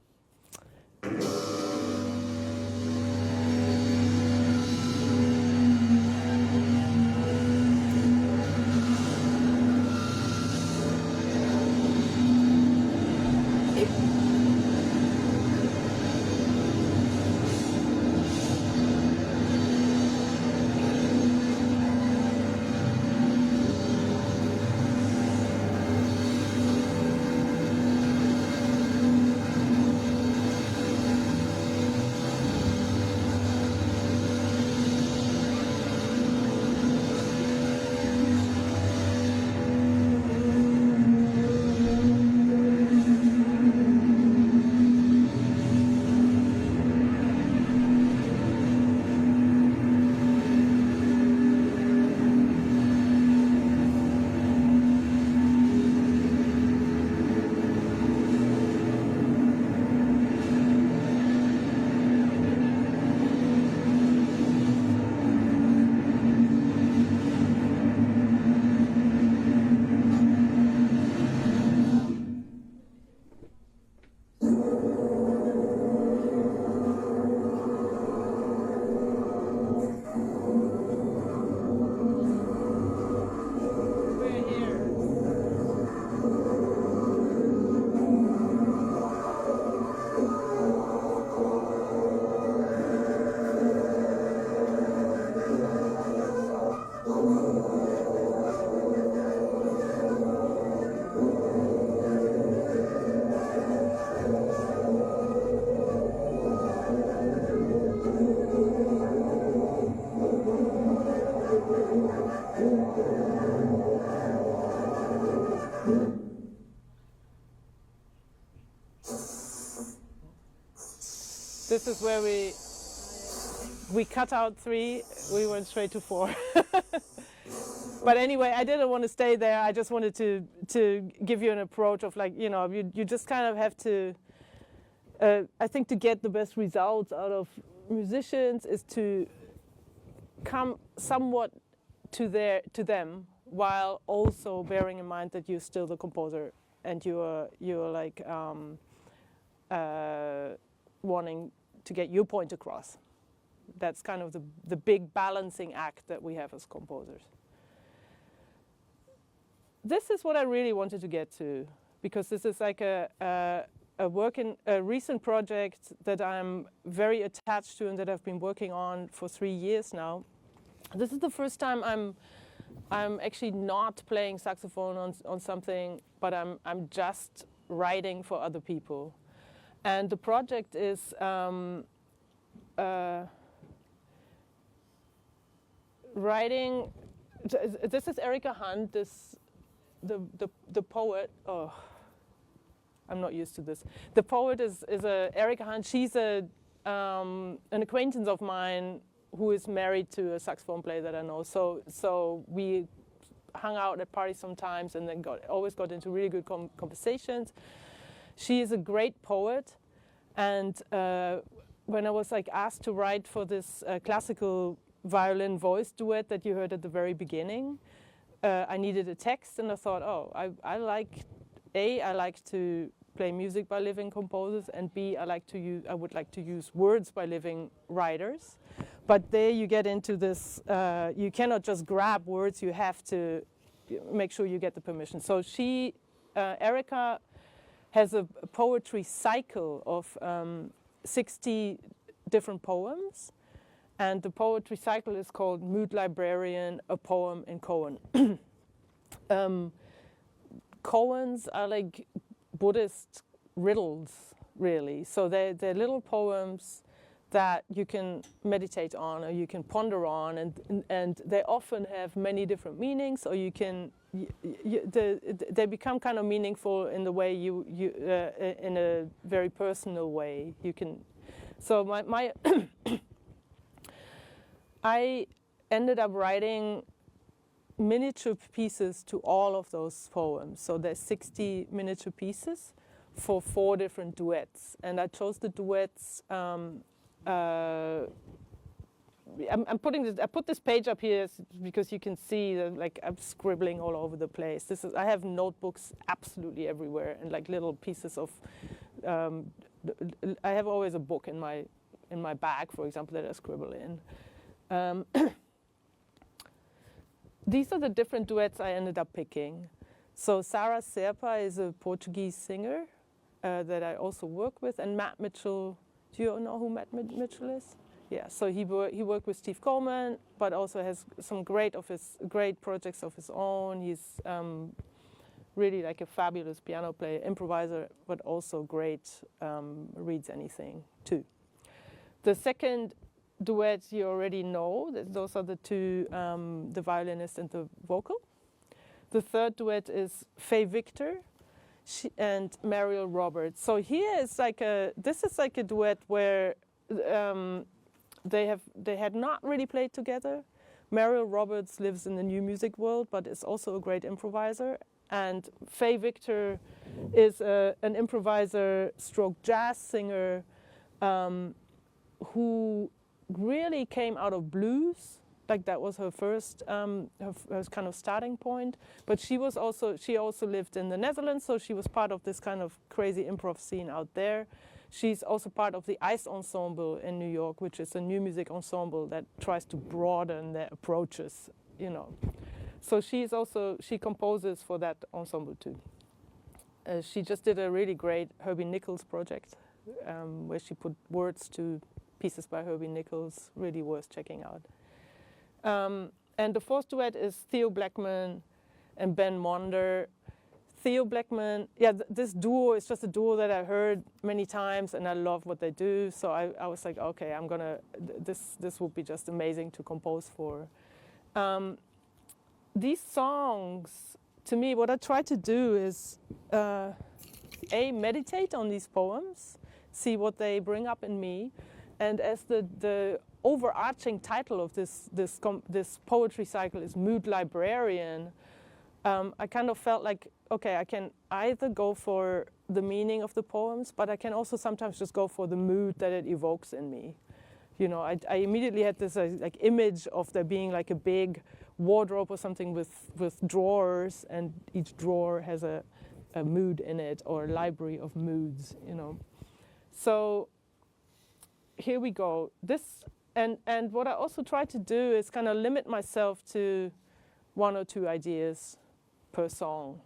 This is where we cut out 3, we went straight to 4. But anyway, I didn't want to stay there. I just wanted to give you an approach of, like, you know, you just kind of have to, I think, to get the best results out of musicians is to come somewhat to them, while also bearing in mind that you're still the composer and you're like wanting to get your point across. That's kind of the big balancing act that we have as composers. This is what I really wanted to get to, because this is like a recent project that I'm very attached to and that I've been working on for 3 years now. This is the first time I'm actually not playing saxophone on something, but I'm just writing for other people. And the project is writing. This is Erika Hunt, the poet. Oh, I'm not used to this. The poet is Erika Hunt. She's an acquaintance of mine who is married to a saxophone player that I know. So we hung out at parties sometimes, and then always got into really good conversations. She is a great poet, and when I was like asked to write for this classical violin voice duet that you heard at the very beginning, I needed a text, and I thought, oh, I like to play music by living composers, and B, I would like to use words by living writers. But there you get into this, you cannot just grab words, you have to make sure you get the permission. So Erika has a poetry cycle of 60 different poems, and the poetry cycle is called Mood Librarian, A Poem in Koan. koans are like Buddhist riddles, really. So they're little poems that you can meditate on or you can ponder on, and they often have many different meanings, or you can they become kind of meaningful in the way you in a very personal way. You can. So my I ended up writing miniature pieces to all of those poems. So there's 60 miniature pieces for 4 different duets, and I chose the duets. I put this page up here because you can see that, like, I'm scribbling all over the place. I have notebooks absolutely everywhere, and like little pieces of. I have always a book in my bag, for example, that I scribble in. These are the different duets I ended up picking. So Sara Serpa is a Portuguese singer that I also work with, and Matt Mitchell. Do you know who Matt Mitchell is? Yeah, so he worked with Steve Coleman, but also has some great projects of his own. He's really like a fabulous piano player, improviser, but also great, reads anything too. The second duet you already know, those are the 2, the violinist and the vocal. The third duet is Faye Victor and Mariel Roberts. So here is this is like a duet where they had not really played together. Mariel Roberts lives in the new music world, but is also a great improviser. And Faye Victor is an improviser stroke jazz singer who really came out of blues. Like that was her first, her kind of starting point. But she also lived in the Netherlands, so she was part of this kind of crazy improv scene out there. She's also part of the ICE Ensemble in New York, which is a new music ensemble that tries to broaden their approaches, you know. So she composes for that ensemble too. She just did a really great Herbie Nichols project, where she put words to pieces by Herbie Nichols, really worth checking out. And the fourth duet is Theo Blackman and Ben Monder. Theo Blackman, this duo is just a duo that I heard many times, and I love what they do. So I was like, okay, this would be just amazing to compose for. These songs, to me, what I try to do is, meditate on these poems, see what they bring up in me, and as the overarching title of this poetry cycle is Mood Librarian, I kind of felt like, okay, I can either go for the meaning of the poems, but I can also sometimes just go for the mood that it evokes in me. You know, I immediately had this like image of there being like a big wardrobe or something with drawers, and each drawer has a mood in it, or a library of moods, you know. So here we go. And what I also try to do is kind of limit myself to 1 or 2 ideas per song,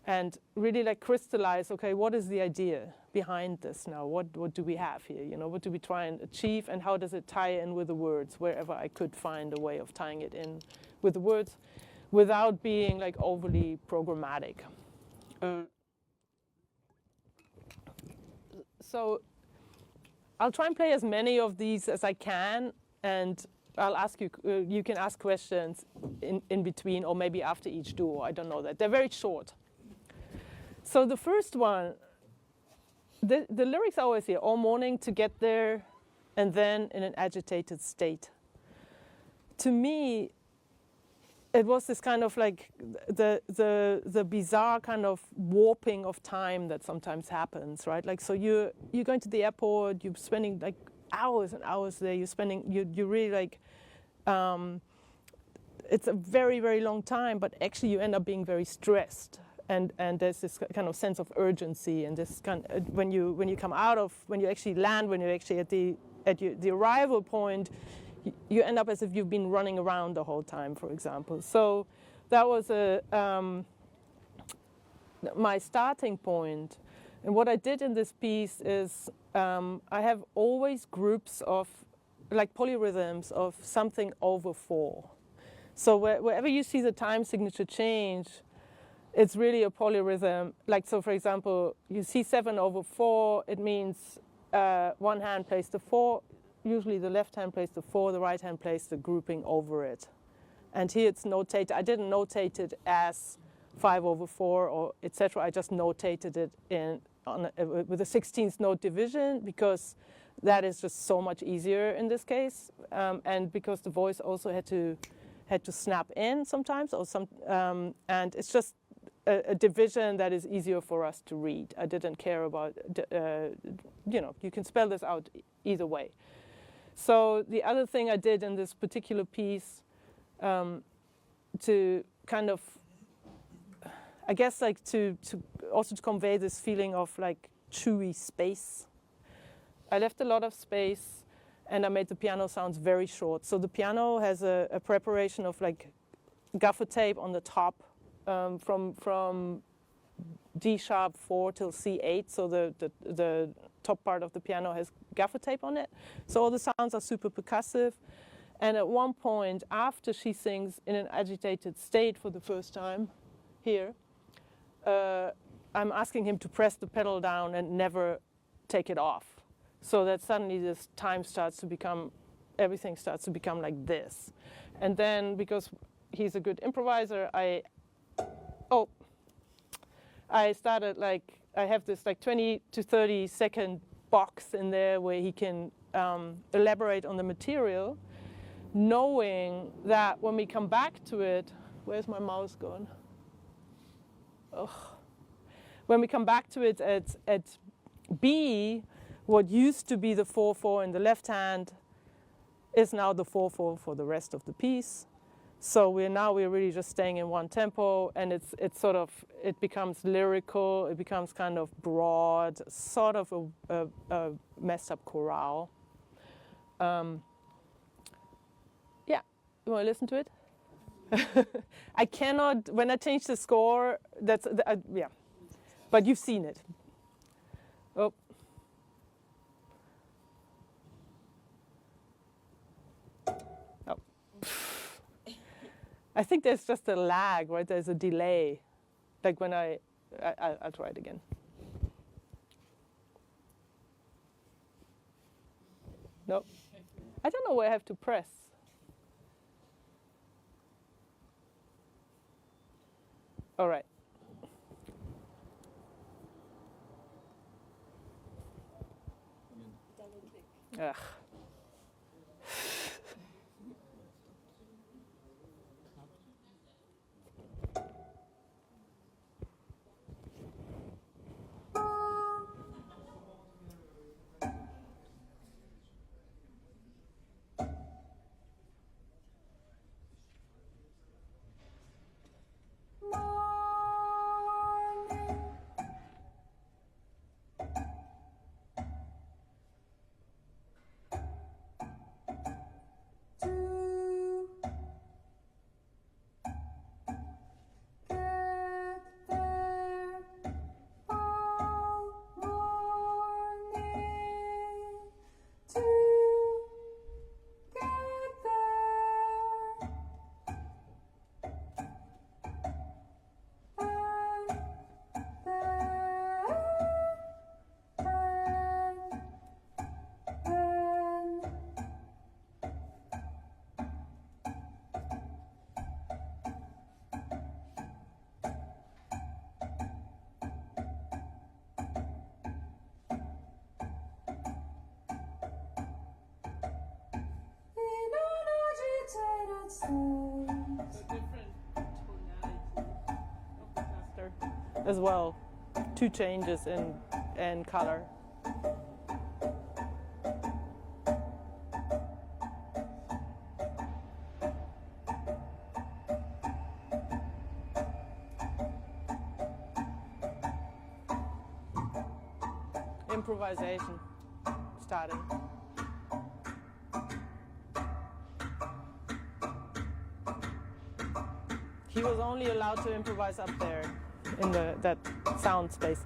and really like crystallize, okay, what is the idea behind this now? What do we have here? You know, what do we try and achieve, and how does it tie in with the words, wherever I could find a way of tying it in with the words without being like overly programmatic. So I'll try and play as many of these as I can, and I'll ask you, you can ask questions in between, or maybe after each duo, I don't know that. They're very short. So the first one, the lyrics are always here, all morning to get there, and then in an agitated state. To me, it was this kind of like the bizarre kind of warping of time that sometimes happens, right? Like, so you're going to the airport, you're spending like hours and hours there, you're really like, it's a very, very long time, but actually you end up being very stressed. And there's this kind of sense of urgency, and this kind of, when you come out of, when you actually land, when you're actually at the arrival point, you end up as if you've been running around the whole time, for example. So that was my starting point. And what I did in this piece is I have always groups of, like polyrhythms of something over 4. So wherever you see the time signature change, it's really a polyrhythm. Like, so for example, you see 7/4, it means one hand plays the 4, usually the left hand plays the 4, the right hand plays the grouping over it. And here it's notated, I didn't notate it as 5/4 or etc. I just notated it with a 16th note division, because that is just so much easier in this case, and because the voice also had to snap in sometimes, or and it's just a division that is easier for us to read. I didn't care about, you can spell this out either way. So the other thing I did in this particular piece, to kind of, I guess, like to also to convey this feeling of like chewy space. I left a lot of space, and I made the piano sounds very short. So the piano has a preparation of like gaffer tape on the top, from D sharp 4 till C8. So the top part of the piano has gaffer tape on it. So all the sounds are super percussive. And at one point, after she sings in an agitated state for the first time, here, I'm asking him to press the pedal down and never take it off. So that suddenly this time starts to become, everything starts to become like this. And then, because he's a good improviser, I started like, I have this like 20 to 30 second box in there where he can elaborate on the material, knowing that when we come back to it, where's my mouse gone? Ugh. When we come back to it at B, what used to be the 4/4 in the left hand is now the 4/4 for the rest of the piece. So we're really just staying in one tempo, and it's sort of, it becomes lyrical, it becomes kind of broad, sort of a messed up chorale. Yeah, you want to listen to it? I cannot, when I change the score, yeah, but you've seen it. Oh. Oh. I think there's just a lag, right? There's a delay. Like when I'll try it again. No, I don't know where I have to press. All right. Ugh. As well, 2 changes in color. Improvisation starting. He was only allowed to improvise up there in that sound space.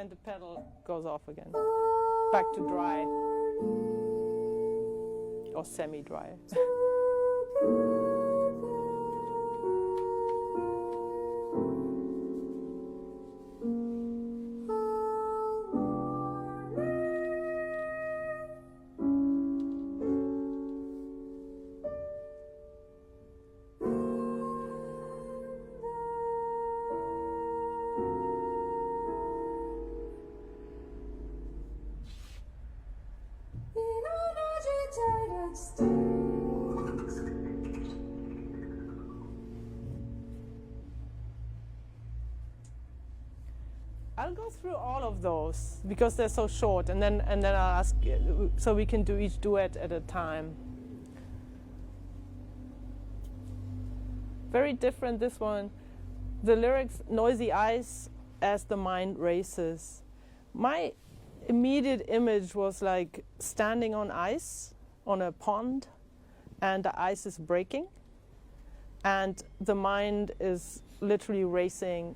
then the pedal goes off again. Back to dry. Or semi-dry. I'll go through all of those because they're so short, and then I'll ask so we can do each duet at a time. Very different, this one. The lyrics, noisy eyes as the mind races. My immediate image was like standing on ice on a pond, and the ice is breaking, and the mind is literally racing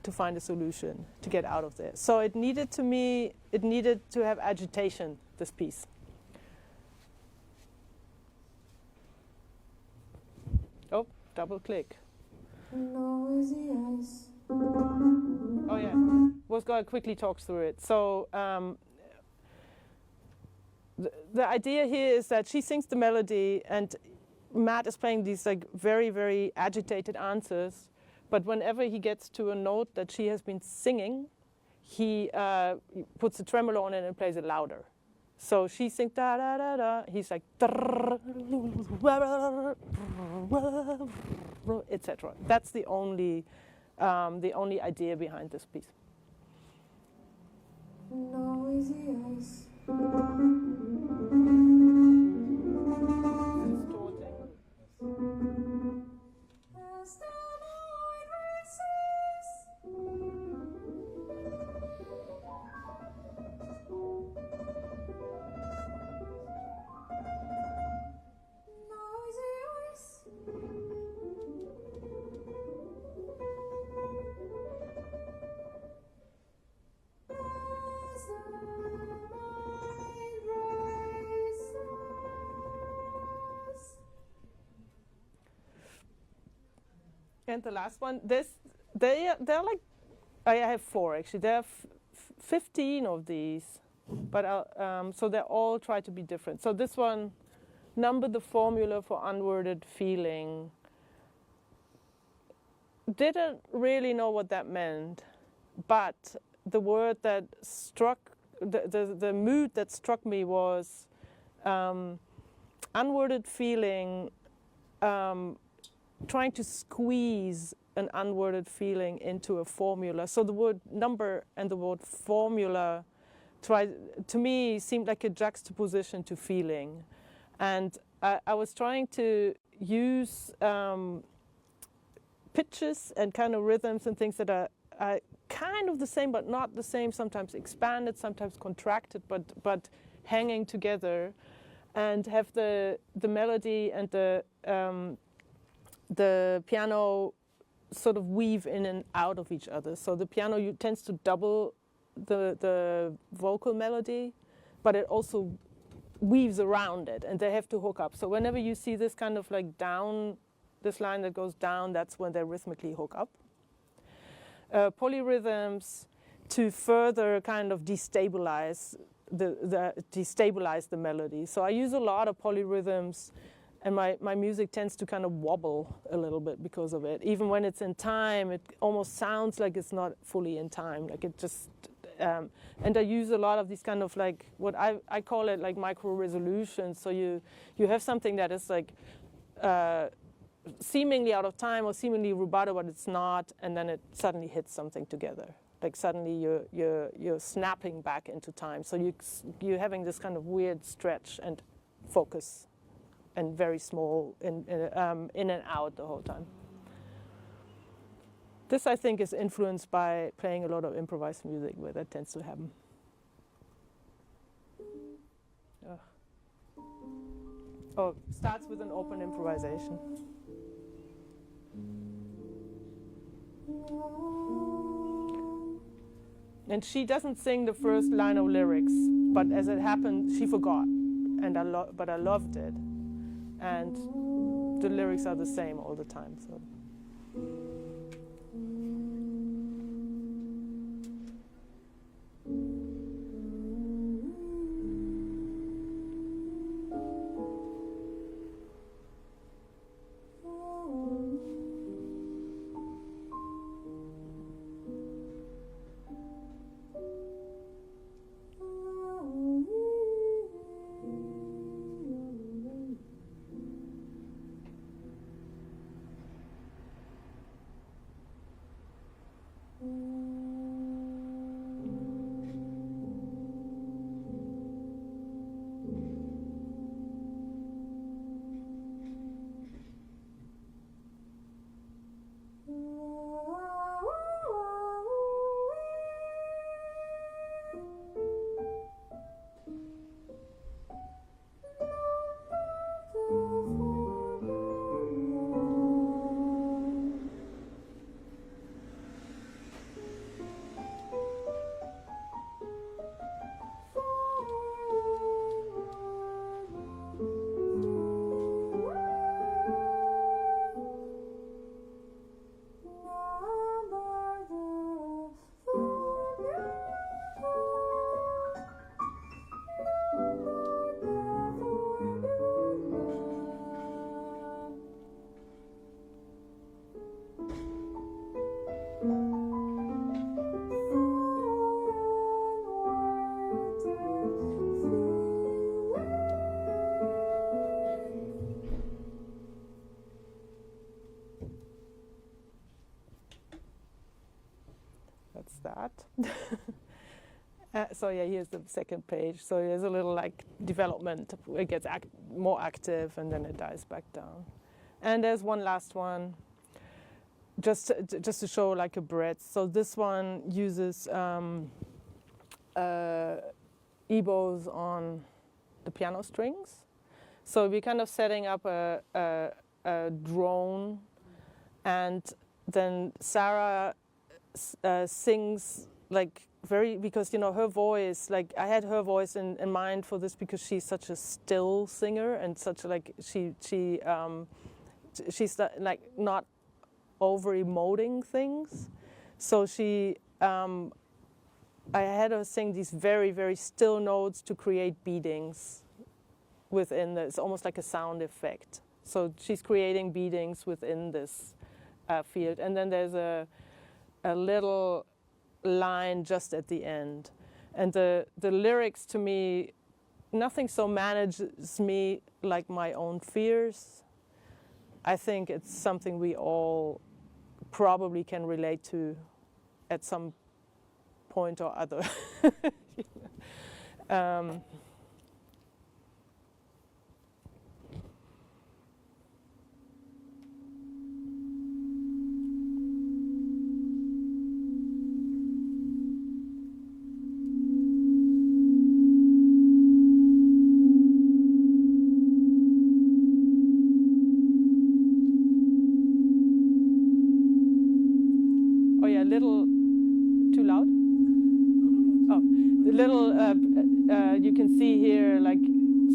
to find a solution to get out of there. So it needed to have agitation, this piece. Oh, double click. Noisy eyes. Oh yeah, was going to quickly talk through it. So the idea here is that she sings the melody and Matt is playing these like very, very agitated answers. But whenever he gets to a note that she has been singing, he puts a tremolo on it and plays it louder. So she sings da da da da. He's like etc. That's the only idea behind this piece. Noisy eyes. And the last one, they're like, I have 4 actually. There are 15 of these, but so they all try to be different. So this one, number the formula for unworded feeling. Didn't really know what that meant, but the word that struck, the mood that struck me was unworded feeling. Trying to squeeze an unworded feeling into a formula. So the word number and the word formula to me seemed like a juxtaposition to feeling. And I was trying to use pitches and kind of rhythms and things that are kind of the same but not the same, sometimes expanded, sometimes contracted, but hanging together, and have the melody and the piano sort of weave in and out of each other. So the piano tends to double the vocal melody, but it also weaves around it, and they have to hook up. So whenever you see this kind of like down, this line that goes down, that's when they rhythmically hook up. Polyrhythms to further kind of destabilize the melody. So I use a lot of polyrhythms. And my music tends to kind of wobble a little bit because of it. Even when it's in time, it almost sounds like it's not fully in time. Like it just, and I use a lot of these kind of like, what I call it like micro resolutions. So you have something that is like seemingly out of time or seemingly rubato, but it's not, and then it suddenly hits something together. Like suddenly you're snapping back into time. So you're having this kind of weird stretch and focus. And very small in and out the whole time. This, I think, is influenced by playing a lot of improvised music, where that tends to happen. Oh, starts with an open improvisation. And she doesn't sing the first line of lyrics, but as it happened, she forgot. And but I loved it. And the lyrics are the same all the time. So. That. So yeah, here's the second page. So there's a little like development. It gets more active and then it dies back down. And there's one last one, just to show like a breadth. So this one uses ebows on the piano strings. So we're kind of setting up a drone, and then Sarah sings like because her voice, like I had her voice in mind for this because she's such a still singer and such like she's like not over emoting things. So I had her sing these very, very still notes to create beatings within it's almost like a sound effect. So she's creating beatings within this field, and then there's a little line just at the end. And the lyrics to me, nothing so manages me like my own fears. I think it's something we all probably can relate to at some point or other. You can see here like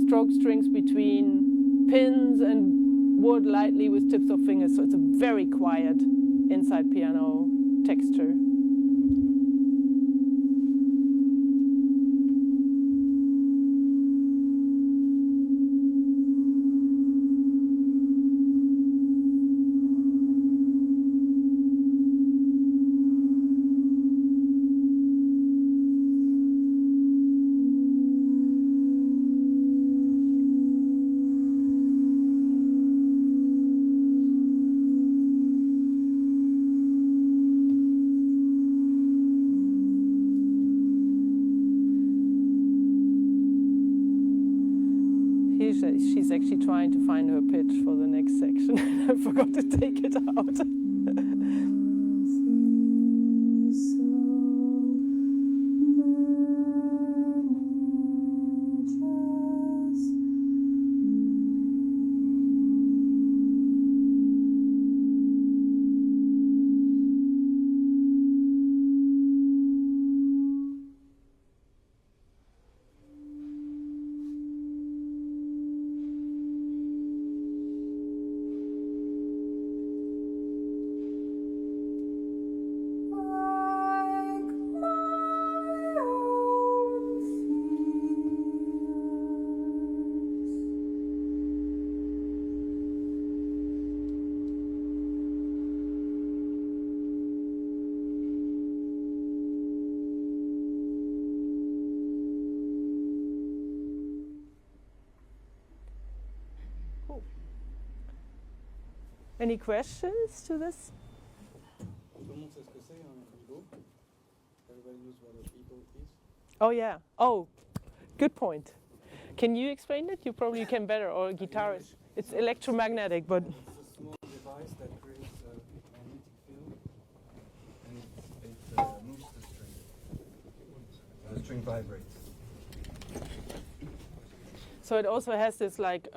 stroke strings between pins and wood lightly with tips of fingers, so it's a very quiet inside piano texture. She's actually trying to find her pitch for the next section. I forgot to take it out. any questions to this? Tout le monde sait ce que c'est un ego. Everybody knows what an ego is. Oh yeah. Oh, good point. Can you explain it? You probably can better, or guitarist. It's electromagnetic, but It's a small device that creates a magnetic field, and it moves the string. The string vibrates. so it also has this like.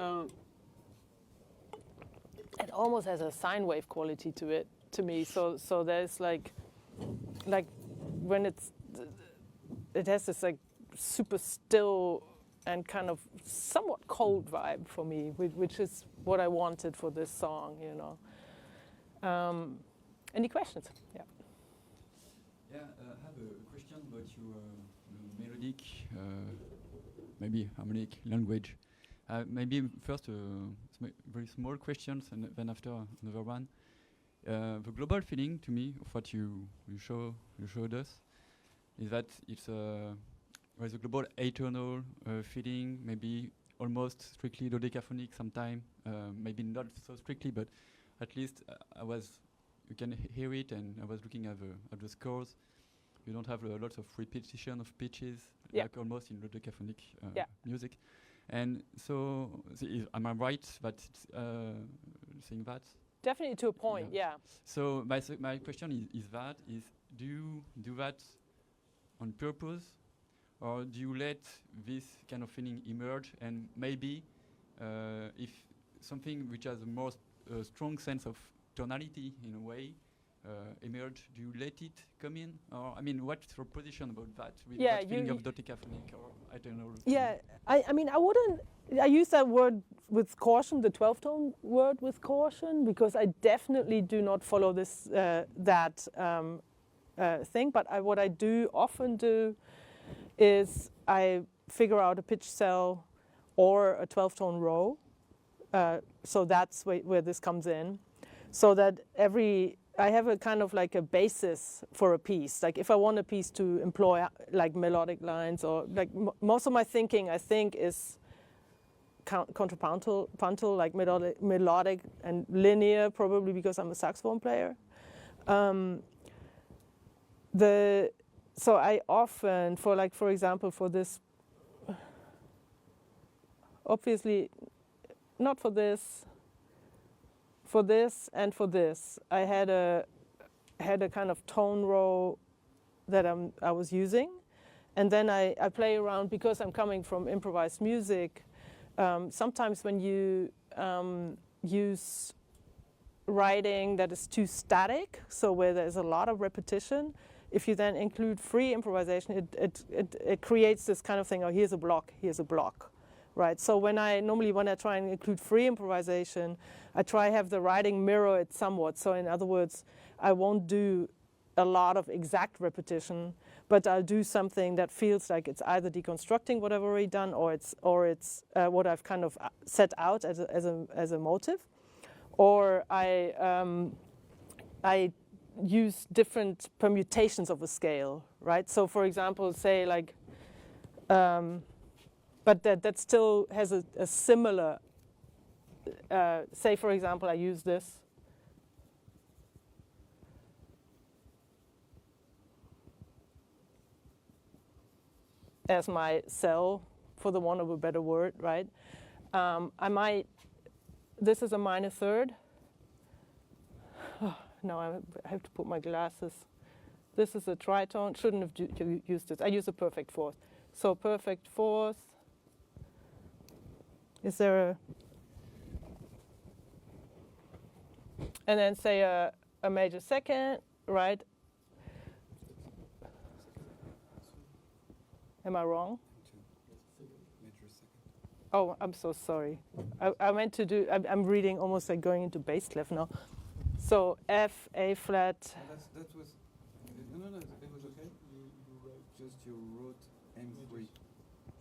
It almost has a sine wave quality to it, to me. So there's like when it has this like super still and kind of somewhat cold vibe for me, which is what I wanted for this song, you know. Any questions? Yeah. Yeah, I have a question about your melodic, maybe harmonic language. Maybe first very small questions, and then after another one. The global feeling to me of what you showed us is that it's there's a global atonal feeling, maybe almost strictly dodecaphonic sometime, maybe not so strictly, but at least you can hear it, and I was looking at the scores. You don't have lots of repetition of pitches, like almost in dodecaphonic music. And so, am I right that saying that? Definitely to a point, yeah. So my question is do you do that on purpose, or do you let this kind of feeling emerge, and maybe if something which has a more strong sense of tonality in a way emerge, do you let it come in? Or, I mean, what's your position about that? With that feeling of dodecaphonic, or I don't know. Yeah, I mean, I use that word with caution, the 12-tone word with caution, because I definitely do not follow this thing. But what I do often do is I figure out a pitch cell or a 12-tone row. So that's where this comes in. So that I have a kind of like a basis for a piece. Like if I want a piece to employ like melodic lines, or like most of my thinking, I think, is contrapuntal, like melodic and linear, probably because I'm a saxophone player. So I often, for example, for this, obviously not for this, and for this, I had a kind of tone row that I was using, and then I play around, because I'm coming from improvised music. Sometimes when you use writing that is too static, so where there's a lot of repetition, if you then include free improvisation, it creates this kind of thing. Oh, here's a block. Right, so when I try and include free improvisation, I try have the writing mirror it somewhat. So in other words, I won't do a lot of exact repetition, but I'll do something that feels like it's either deconstructing what I've already done, or it's what I've kind of set out as a motive, or I use different permutations of a scale. Right, so for example, say like. But that still has a similar, say for example, I use this. As my cell, for the want of a better word, right? This is a minor third. Oh, no, I have to put my glasses. This is a tritone, shouldn't have used this. I use a perfect fourth. So perfect fourth. Is there and then say a major second, right? Am I wrong? Oh, I'm so sorry. I meant to do, I'm reading almost like going into bass clef now. So F, A flat. That was, no, it was okay. You wrote M3.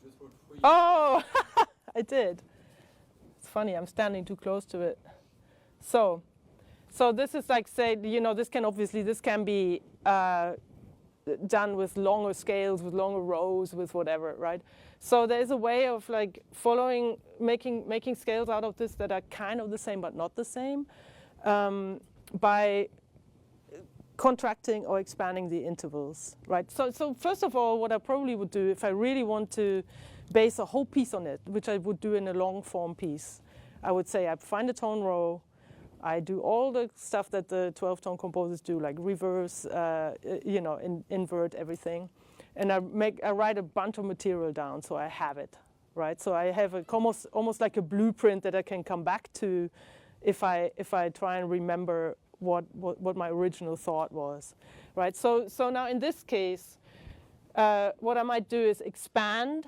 Just wrote 3. Oh, I did. It's funny, I'm standing too close to it. So this is like, say, this can be done with longer scales, with longer rows, with whatever, right? So there's a way of like making scales out of this that are kind of the same but not the same. by contracting or expanding the intervals, right? So first of all, what I probably would do if I really want to base a whole piece on it, which I would do in a long form piece, I would say I find a tone row, I do all the stuff that the 12-tone composers do, like reverse, invert everything, and I write a bunch of material down so I have it, right? So I have almost like a blueprint that I can come back to if I try and remember what my original thought was, right? So now in this case, what I might do is expand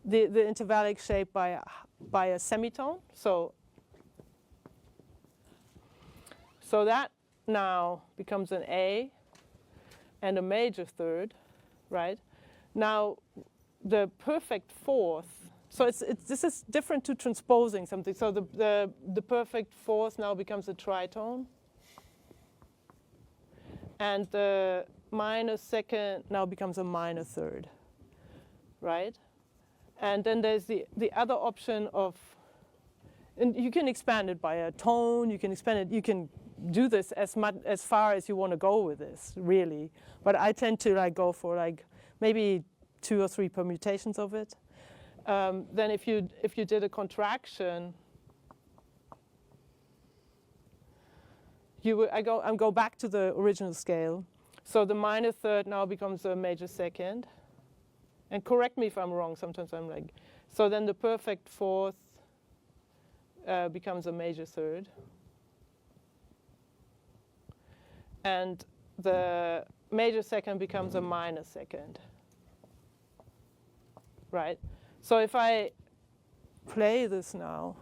the intervallic shape by a semitone. So that now becomes an A and a major third, right? Now the perfect fourth. So this is different to transposing something. So the perfect fourth now becomes a tritone. And the minor second now becomes a minor third, right? And then there's the other option of, and you can expand it by a tone, you can expand it, you can do this as far as you want to go with this, really. But I tend to go for maybe 2 or 3 permutations of it. Then if you did a contraction, I go back to the original scale. So the minor third now becomes a major second. And correct me if I'm wrong, sometimes I'm so then the perfect fourth becomes a major third. And the major second becomes a minor second, right? So if I play this now,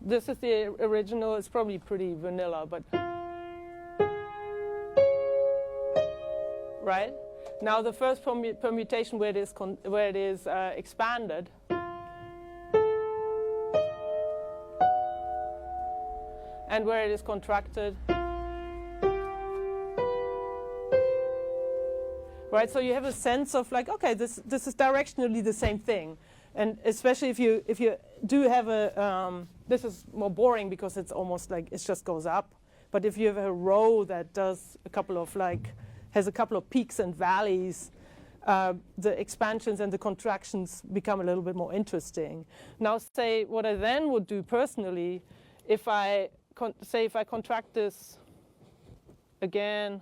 this is the original. It's probably pretty vanilla, but right? Now the first permutation where it is expanded, and where it is contracted. Right, so you have a sense of okay, this is directionally the same thing, and especially if you do have a this is more boring because it's almost it just goes up. But if you have a row that does a couple of has a couple of peaks and valleys, the expansions and the contractions become a little bit more interesting. Now, say what I then would do personally, if I if I contract this again.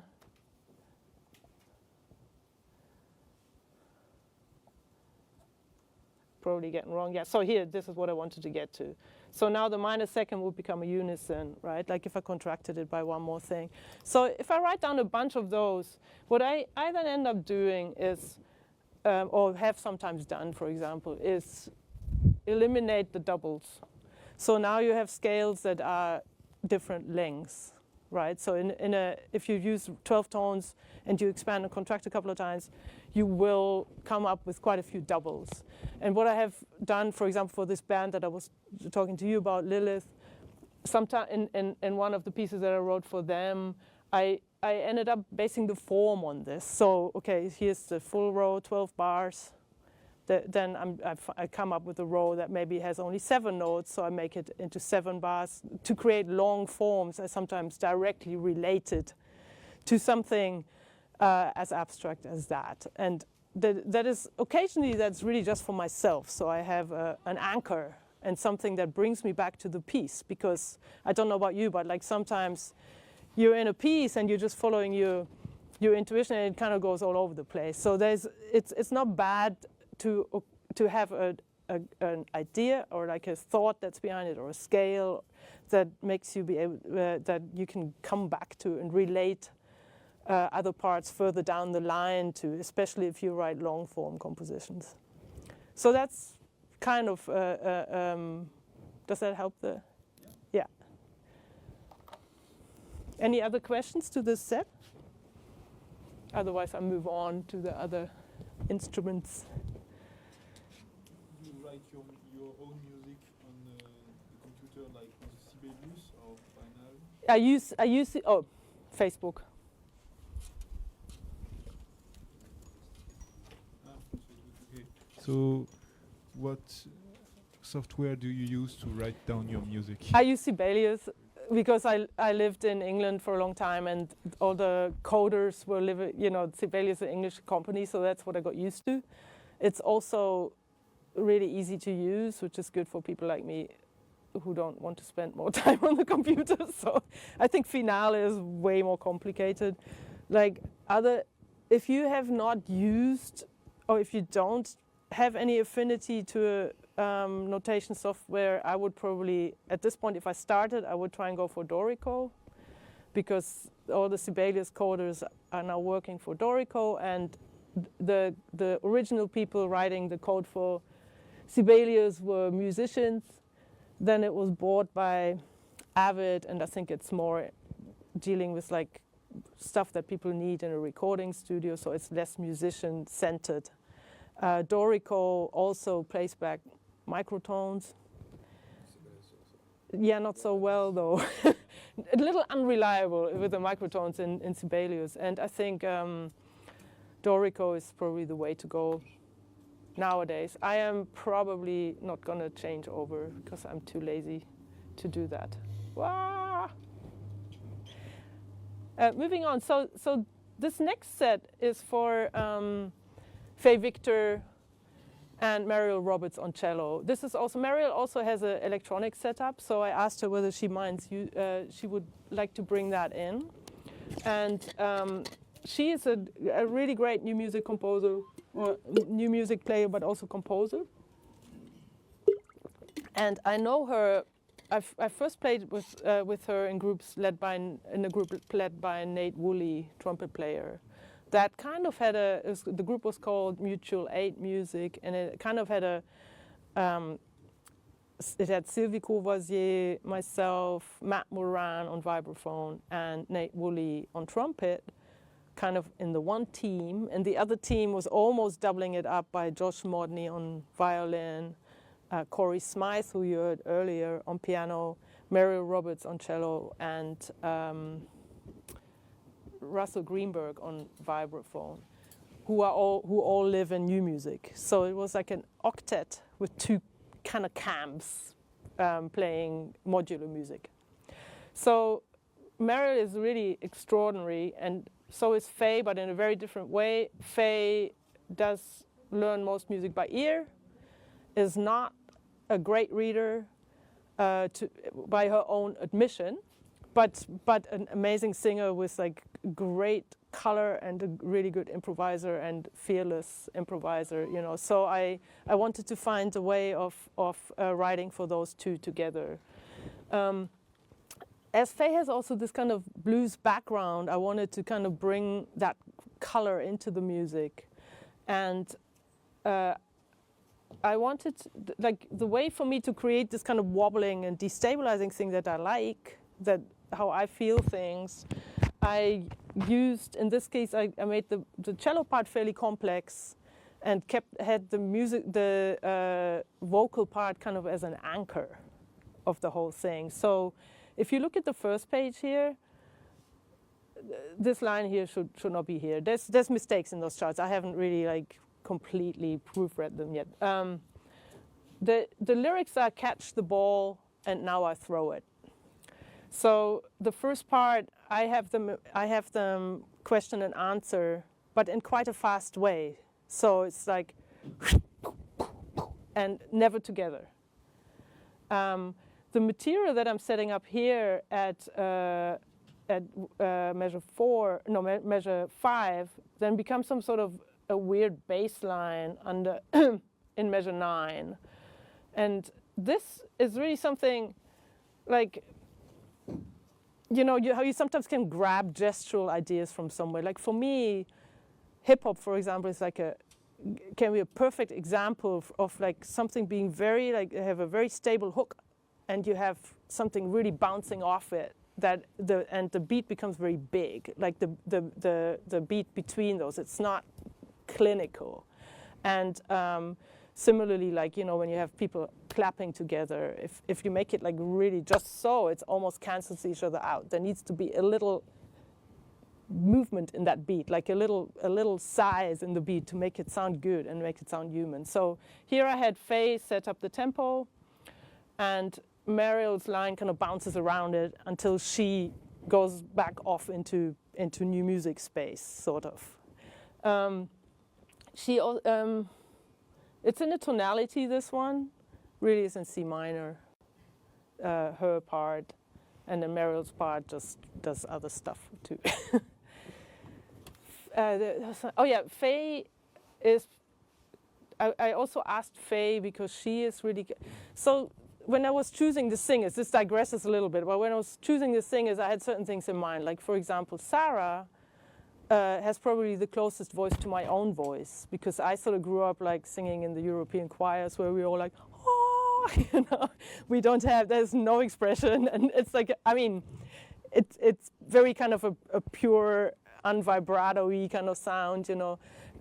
Probably getting wrong. Yeah, so here, this is what I wanted to get to. So now the minor second would become a unison, right? Like if I contracted it by one more thing. So if I write down a bunch of those, what I then end up doing is, or have sometimes done, for example, is eliminate the doubles. So now you have scales that are different lengths, right? So if you use 12 tones and you expand and contract a couple of times, you will come up with quite a few doubles. And what I have done, for example, for this band that I was talking to you about, Lilith, sometime in one of the pieces that I wrote for them, I ended up basing the form on this. So, okay, here's the full row, 12 bars. Then I come up with a row that maybe has only 7 notes, so I make it into 7 bars. To create long forms, I sometimes directly relate it to something as abstract as that. And that is, occasionally that's really just for myself. So I have an anchor and something that brings me back to the piece, because I don't know about you, but sometimes you're in a piece and you're just following your intuition and it kind of goes all over the place. So it's not bad to have an idea or a thought that's behind it, or a scale that makes you be able that you can come back to and relate other parts further down the line to, especially if you write long form compositions. So that's kind of does that help the? Yeah. Any other questions to this set? Otherwise, I move on to the other instruments. You write your own music on the computer, like with Sibelius or Final? I use Facebook. Okay. So, what software do you use to write down your music? I use Sibelius because I lived in England for a long time, and all the coders were Sibelius is an English company, so that's what I got used to. It's also really easy to use, which is good for people like me who don't want to spend more time on the computer. So I think Finale is way more complicated. If you have not used, or if you don't have any affinity to notation software, I would probably, at this point, if I started, I would try and go for Dorico, because all the Sibelius coders are now working for Dorico, and the original people writing the code for Sibelius were musicians. Then it was bought by Avid, and I think it's more dealing with like stuff that people need in a recording studio, so it's less musician-centered. Dorico also plays back microtones. Yeah, not so well though. A little unreliable with the microtones in Sibelius, and I think Dorico is probably the way to go nowadays. I am probably not going to change over because I'm too lazy to do that. Wah! Moving on, so this next set is for Faye Victor and Mariel Roberts on cello. This is also, Mariel also has an electronic setup, so I asked her whether she minds, she would like to bring that in. And she is a really great new music composer, or new music player, but also composer. And I know her. I first played with her in groups in a group led by Nate Woolley, trumpet player. That kind of had the group was called Mutual Aid Music, and it kind of had it had Sylvie Courvoisier, myself, Matt Moran on vibraphone, and Nate Woolley on trumpet, kind of in the one team. And the other team was almost doubling it up by Josh Modney on violin, Corey Smythe, who you heard earlier, on piano, Mariel Roberts on cello, and Russell Greenberg on vibraphone, who all live in new music. So it was like an octet with two kind of camps playing modular music. So Mariel is really extraordinary, and so is Faye, but in a very different way. Faye does learn most music by ear, is not a great reader by her own admission, but an amazing singer with like great color and a really good improviser and fearless improviser, you know. So I wanted to find a way of writing for those two together. As Faye has also this kind of blues background, I wanted to kind of bring that color into the music. And I wanted, like, the way for me to create this kind of wobbling and destabilizing thing that I like, that how I feel things, I used, in this case, I made the cello part fairly complex and had the vocal part kind of as an anchor of the whole thing. So if you look at the first page here, this line here should not be here. There's mistakes in those charts. I haven't really like completely proofread them yet. The lyrics are catch the ball and now I throw it. So the first part, I have them question and answer, but in quite a fast way. So it's like and never together. The material that I'm setting up here at measure 5, then becomes some sort of a weird bass line under in measure 9. And this is really something like, you know, how you sometimes can grab gestural ideas from somewhere. Like for me, hip hop, for example, is like can be a perfect example of like something being very, like, have a very stable hook, and you have something really bouncing off it, and the beat becomes very big, like the beat between those. It's not clinical. And similarly, like, you know, when you have people clapping together, if you make it like really just so, it's almost cancels each other out. There needs to be a little movement in that beat, like a little size in the beat to make it sound good and make it sound human. So here I had Faye set up the tempo, and Mariel's line kind of bounces around it until she goes back off into new music space, sort of. It's in a tonality, this one. Really is in C minor, her part, and then Mariel's part just does other stuff too. Faye is, I also asked Faye because she is really good. So when I was choosing the singers, this digresses a little bit, but when I was choosing the singers, I had certain things in mind. Like, for example, Sarah has probably the closest voice to my own voice, because I sort of grew up like singing in the European choirs where we were all like, oh, you know, we don't have, there's no expression. And it's like, I mean, it's very kind of a pure, unvibrato-y kind of sound, you know.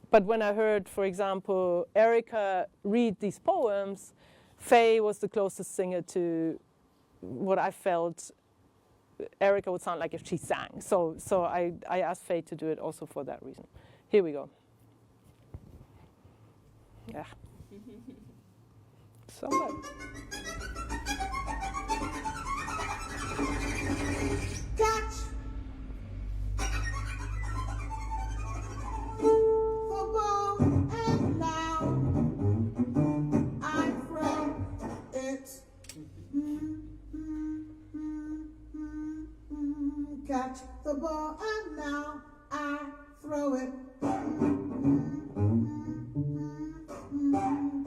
But when I heard, for example, Erica read these poems, Faye was the closest singer to what I felt Erica would sound like if she sang. So I asked Faye to do it also for that reason. Here we go. Yeah. So much. Catch the ball and now I throw it. Catch the ball and now I throw it.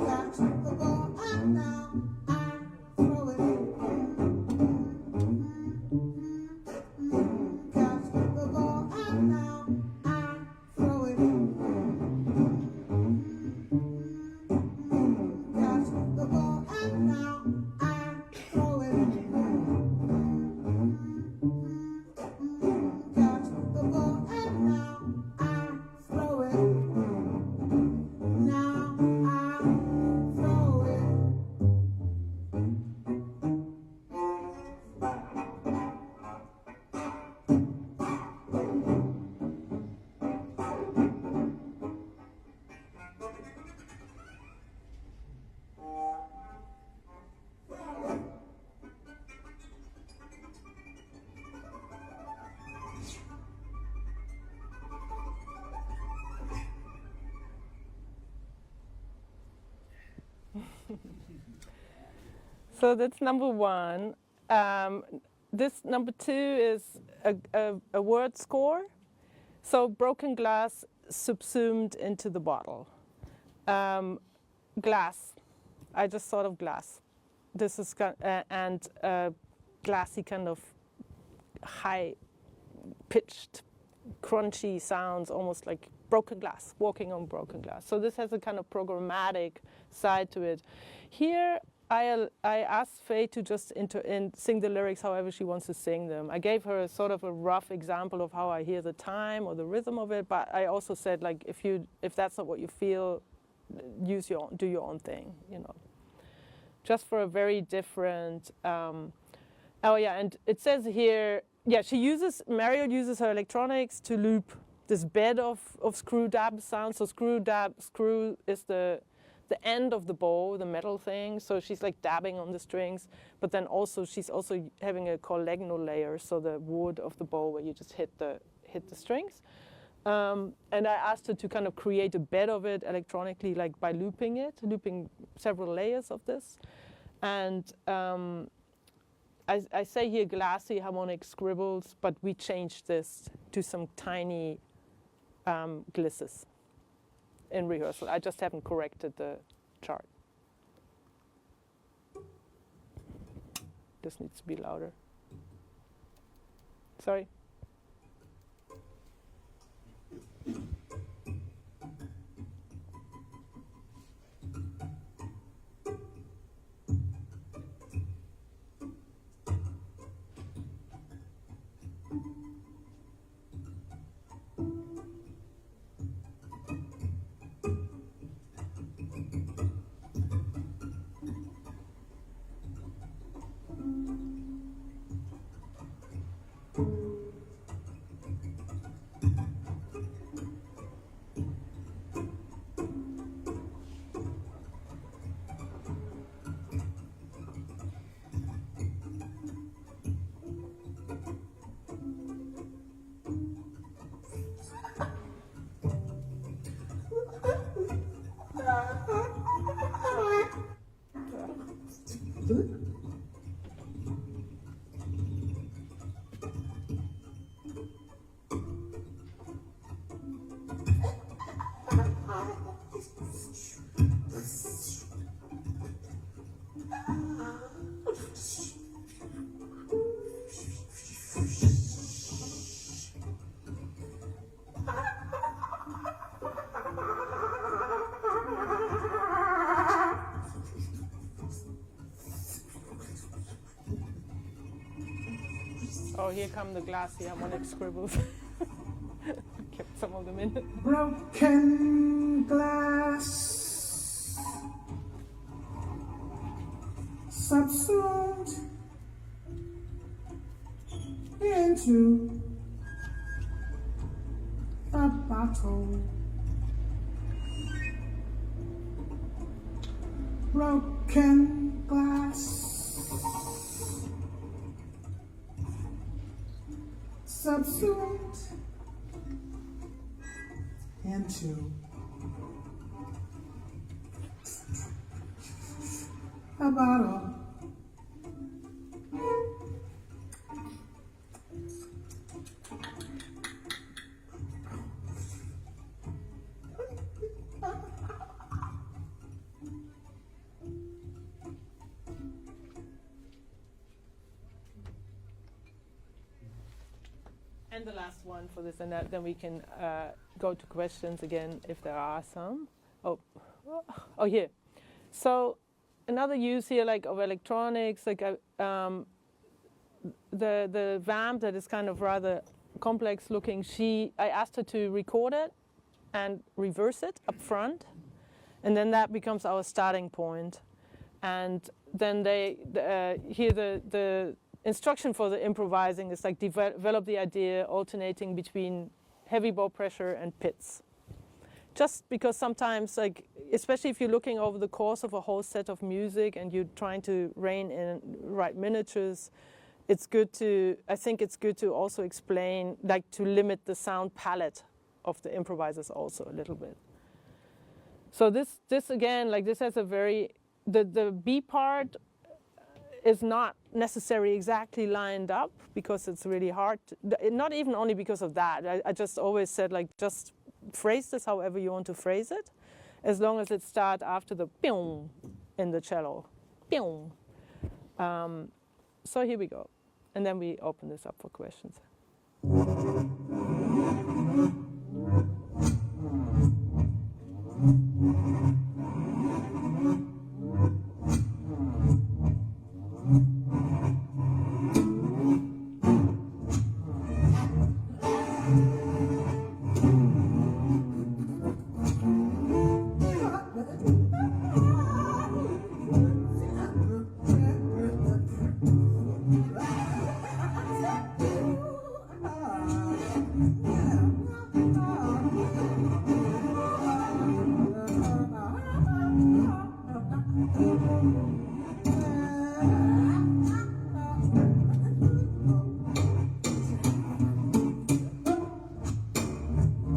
Catch the ball and now I throw it. Catch the ball and now I throw it. Catch the ball and now I throw it. Catch the ball and now I throw it. Now I throw it. So that's number one. This number two is a word score. So broken glass subsumed into the bottle. Glass. I just thought of glass. This is and glassy kind of high-pitched, crunchy sounds, almost like broken glass, walking on broken glass. So this has a kind of programmatic side to it. Here, I asked Faye to just sing the lyrics however she wants to sing them. I gave her a sort of a rough example of how I hear the time or the rhythm of it, but I also said, like, if that's not what you feel, do your own thing, you know. Just for a very different. And it says here, Mariel uses her electronics to loop this bed of screw dab sounds. So screw is the end of the bow, the metal thing. So she's like dabbing on the strings, but then also she's also having a collegno layer, so the wood of the bow where you just hit the strings. And I asked her to kind of create a bed of it electronically, like by looping several layers of this. And I say here glassy harmonic scribbles, but we changed this to some tiny glisses in rehearsal. I just haven't corrected the chart. This needs to be louder. Sorry. Oh, here come the glassy harmonic scribbles. Kept some of them in. Broken glass, subsumed into a bottle. Broken glass, subsumed into a bottle. And the last one for this, and then we can go to questions again if there are some. Oh, here. So another use here, like of electronics, like the vamp that is kind of rather complex looking. I asked her to record it and reverse it up front, and then that becomes our starting point. And then here the instruction for the improvising is like develop the idea alternating between heavy bow pressure and pits. Just because sometimes, like, especially if you're looking over the course of a whole set of music and you're trying to rein in, write miniatures, I think it's good to also explain, like, to limit the sound palette of the improvisers also a little bit. So this again, like, this has a the B part is not necessarily exactly lined up because it's really hard. Not even only because of that. I just always said, like, just phrase this however you want to phrase it, as long as it starts after the piong in the cello. Piong. So here we go. And then we open this up for questions.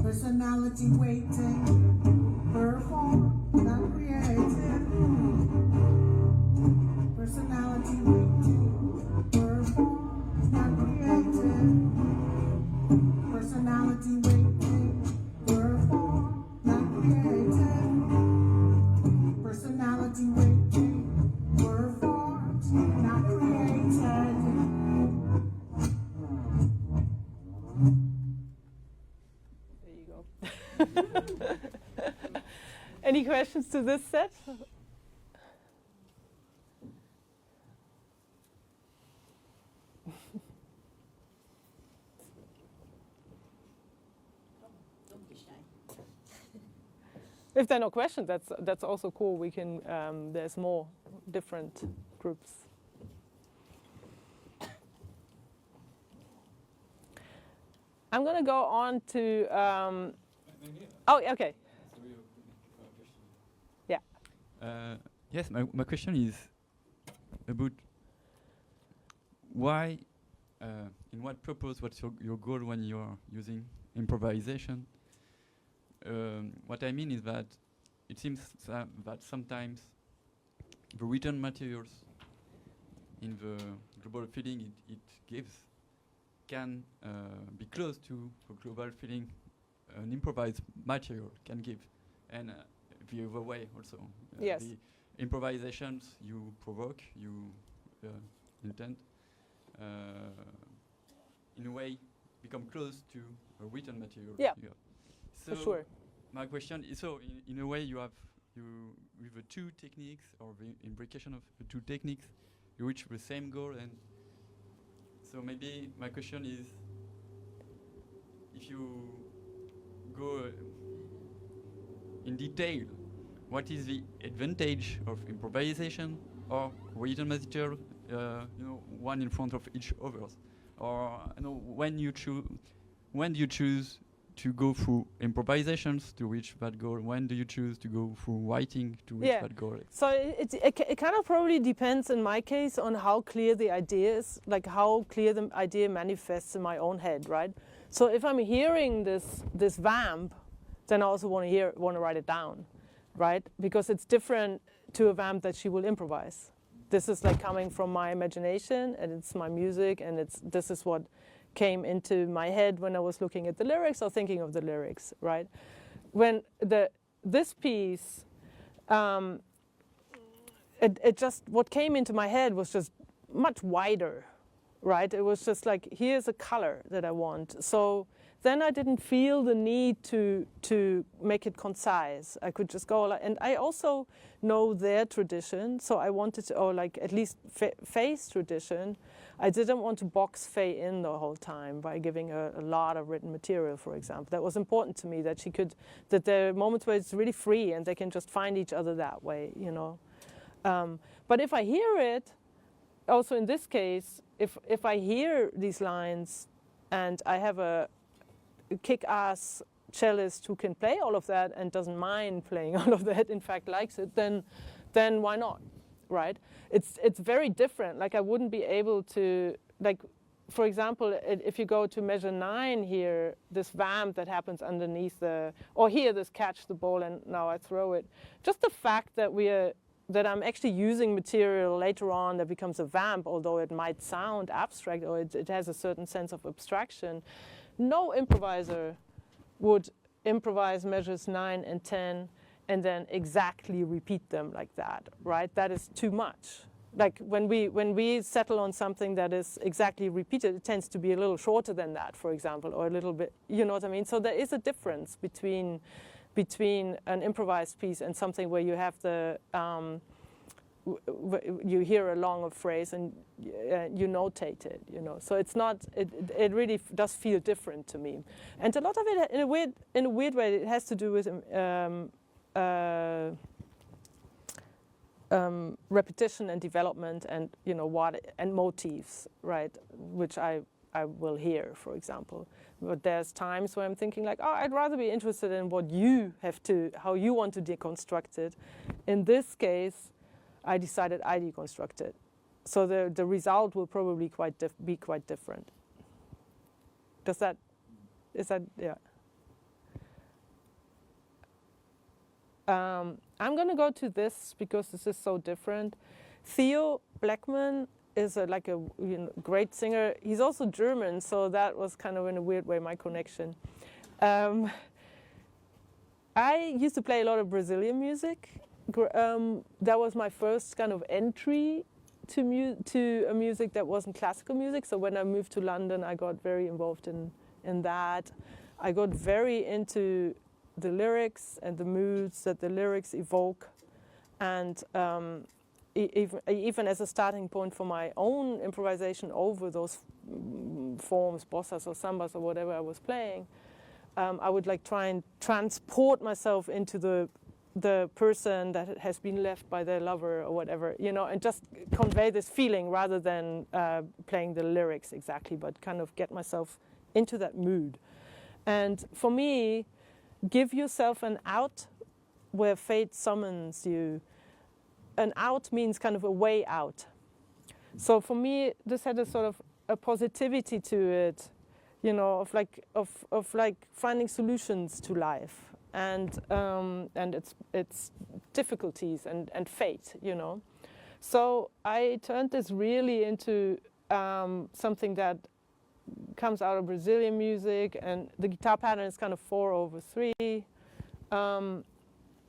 Personality waiting, perform, not created. Personality waiting, perform, not created. Personality waiting, perform, not created. Personality waiting, performed, not created. Any questions to this set? If there are no questions, that's also cool. We can there's more different groups. I'm going to go on to. Oh, okay. Yeah. Yes, my question is about why, in what purpose, what's your goal when you're using improvisation? What I mean is that it seems that sometimes the written materials in the global feeling it gives can be close to the global feeling an improvised material can give, and the other way also. Yes. The improvisations you provoke, you intend, in a way become close to a written material. Yeah. So for sure. My question is, so in a way you with the two techniques or the imbrication of the two techniques, you reach the same goal, and So maybe my question is, if you go in detail, what is the advantage of improvisation or written material, one in front of each others? Or when do you choose to go through improvisations to reach that goal? When do you choose to go through writing to reach that goal? So it kind of probably depends in my case on how clear the idea is, like how clear the idea manifests in my own head, right? So if I'm hearing this vamp, then I also want to write it down, right? Because it's different to a vamp that she will improvise. This is like coming from my imagination, and it's my music, and this is what came into my head when I was looking at the lyrics or thinking of the lyrics, right? When this piece, what came into my head was just much wider, right? It was just like, here's a color that I want. So then I didn't feel the need to make it concise. I could just go, and I also know their tradition, so I wanted to, or like at least Faye's tradition. I didn't want to box Faye in the whole time by giving her a lot of written material, for example. That was important to me, that there are moments where it's really free and they can just find each other that way, But if I hear it, also in this case, if I hear these lines and I have a kick-ass cellist who can play all of that and doesn't mind playing all of that, in fact likes it, then why not, right? It's very different. Like I wouldn't be able to, like, for example, if you go to measure 9 here, this vamp that happens underneath or here this catch the ball and now I throw it. Just the fact that I'm actually using material later on that becomes a vamp, although it might sound abstract or it has a certain sense of abstraction. No improviser would improvise measures 9 and 10 and then exactly repeat them like that, right? That is too much. Like when we settle on something that is exactly repeated, it tends to be a little shorter than that, for example, or a little bit, you know what I mean? So there is a difference between an improvised piece and something where you have you hear a longer phrase and you notate it, So it's not. It really does feel different to me, and a lot of it, in a weird way, it has to do with repetition and development, and and motifs, right? Which I will hear, for example. But there's times where I'm thinking like, I'd rather be interested in how you want to deconstruct it. In this case, I decided I deconstruct it. So the result will probably be quite different. Is that, yeah. I'm going to go to this because this is so different. Theo Blackman is a great singer. He's also German, so that was kind of in a weird way my connection. I used to play a lot of Brazilian music. That was my first kind of entry to a music that wasn't classical music. So when I moved to London, I got very involved in that. I got very into the lyrics and the moods that the lyrics evoke, and even as a starting point for my own improvisation over those forms, bossas or sambas or whatever I was playing, I would try and transport myself into the person that has been left by their lover or whatever, and just convey this feeling rather than playing the lyrics exactly, but kind of get myself into that mood. And for me, give yourself an out where fate summons you. An out means kind of a way out. So for me, this had a sort of a positivity to it, of finding solutions to life and its difficulties and fate, So I turned this really into something that comes out of Brazilian music, and the guitar pattern is kind of 4/3.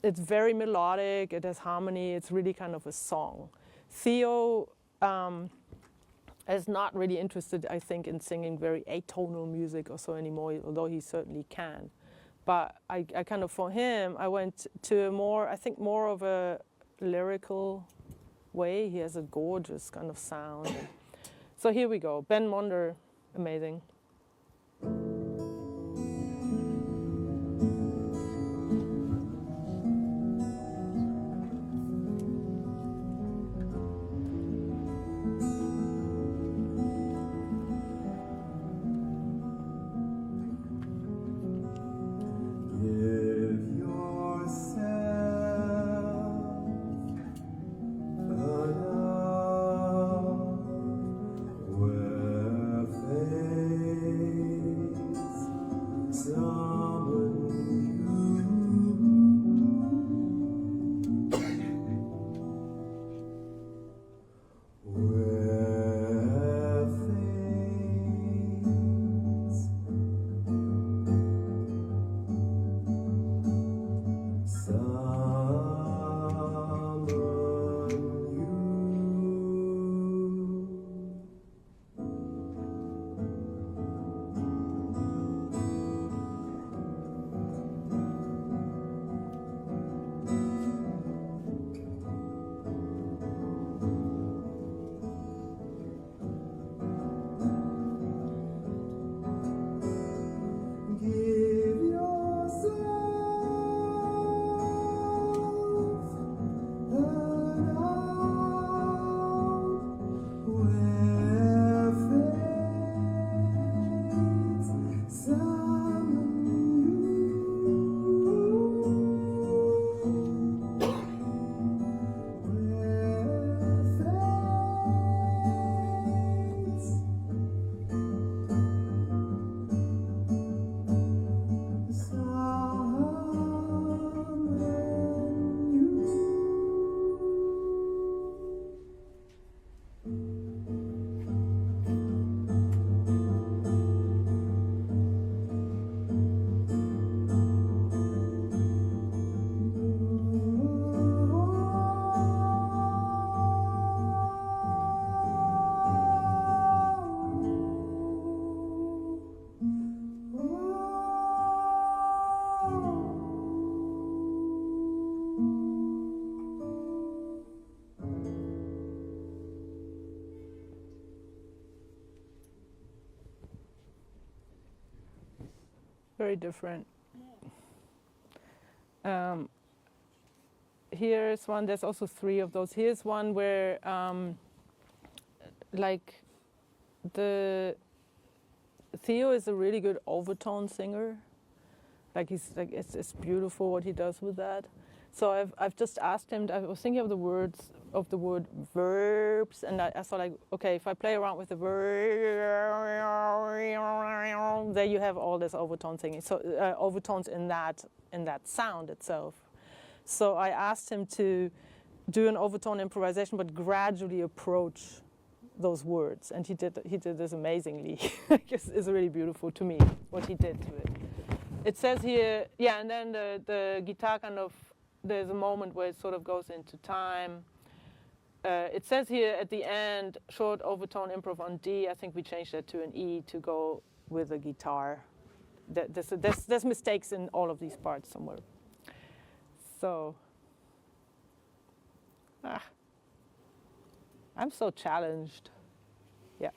It's very melodic, it has harmony, it's really kind of a song. Theo is not really interested, I think, in singing very atonal music or so anymore, although he certainly can. But I kind of, for him, I went to more of a lyrical way. He has a gorgeous kind of sound. So here we go. Ben Monder, amazing. Very different. Here's one, there's also 3 of those. Here's one where like Theo is a really good overtone singer. Like he's like it's beautiful what he does with that. So I've just asked him. I was thinking of the word verbs, and I thought like, okay, if I play around with the verb, there you have all this overtone singing. So overtones in that sound itself. So I asked him to do an overtone improvisation, but gradually approach those words, and he did this amazingly. It's really beautiful to me what he did to it. It says here, yeah, and then the guitar kind of, there's a moment where it sort of goes into time. It says here at the end, short overtone improv on D. I think we changed that to an E to go with the guitar. There's mistakes in all of these parts somewhere. So, I'm so challenged. Yeah.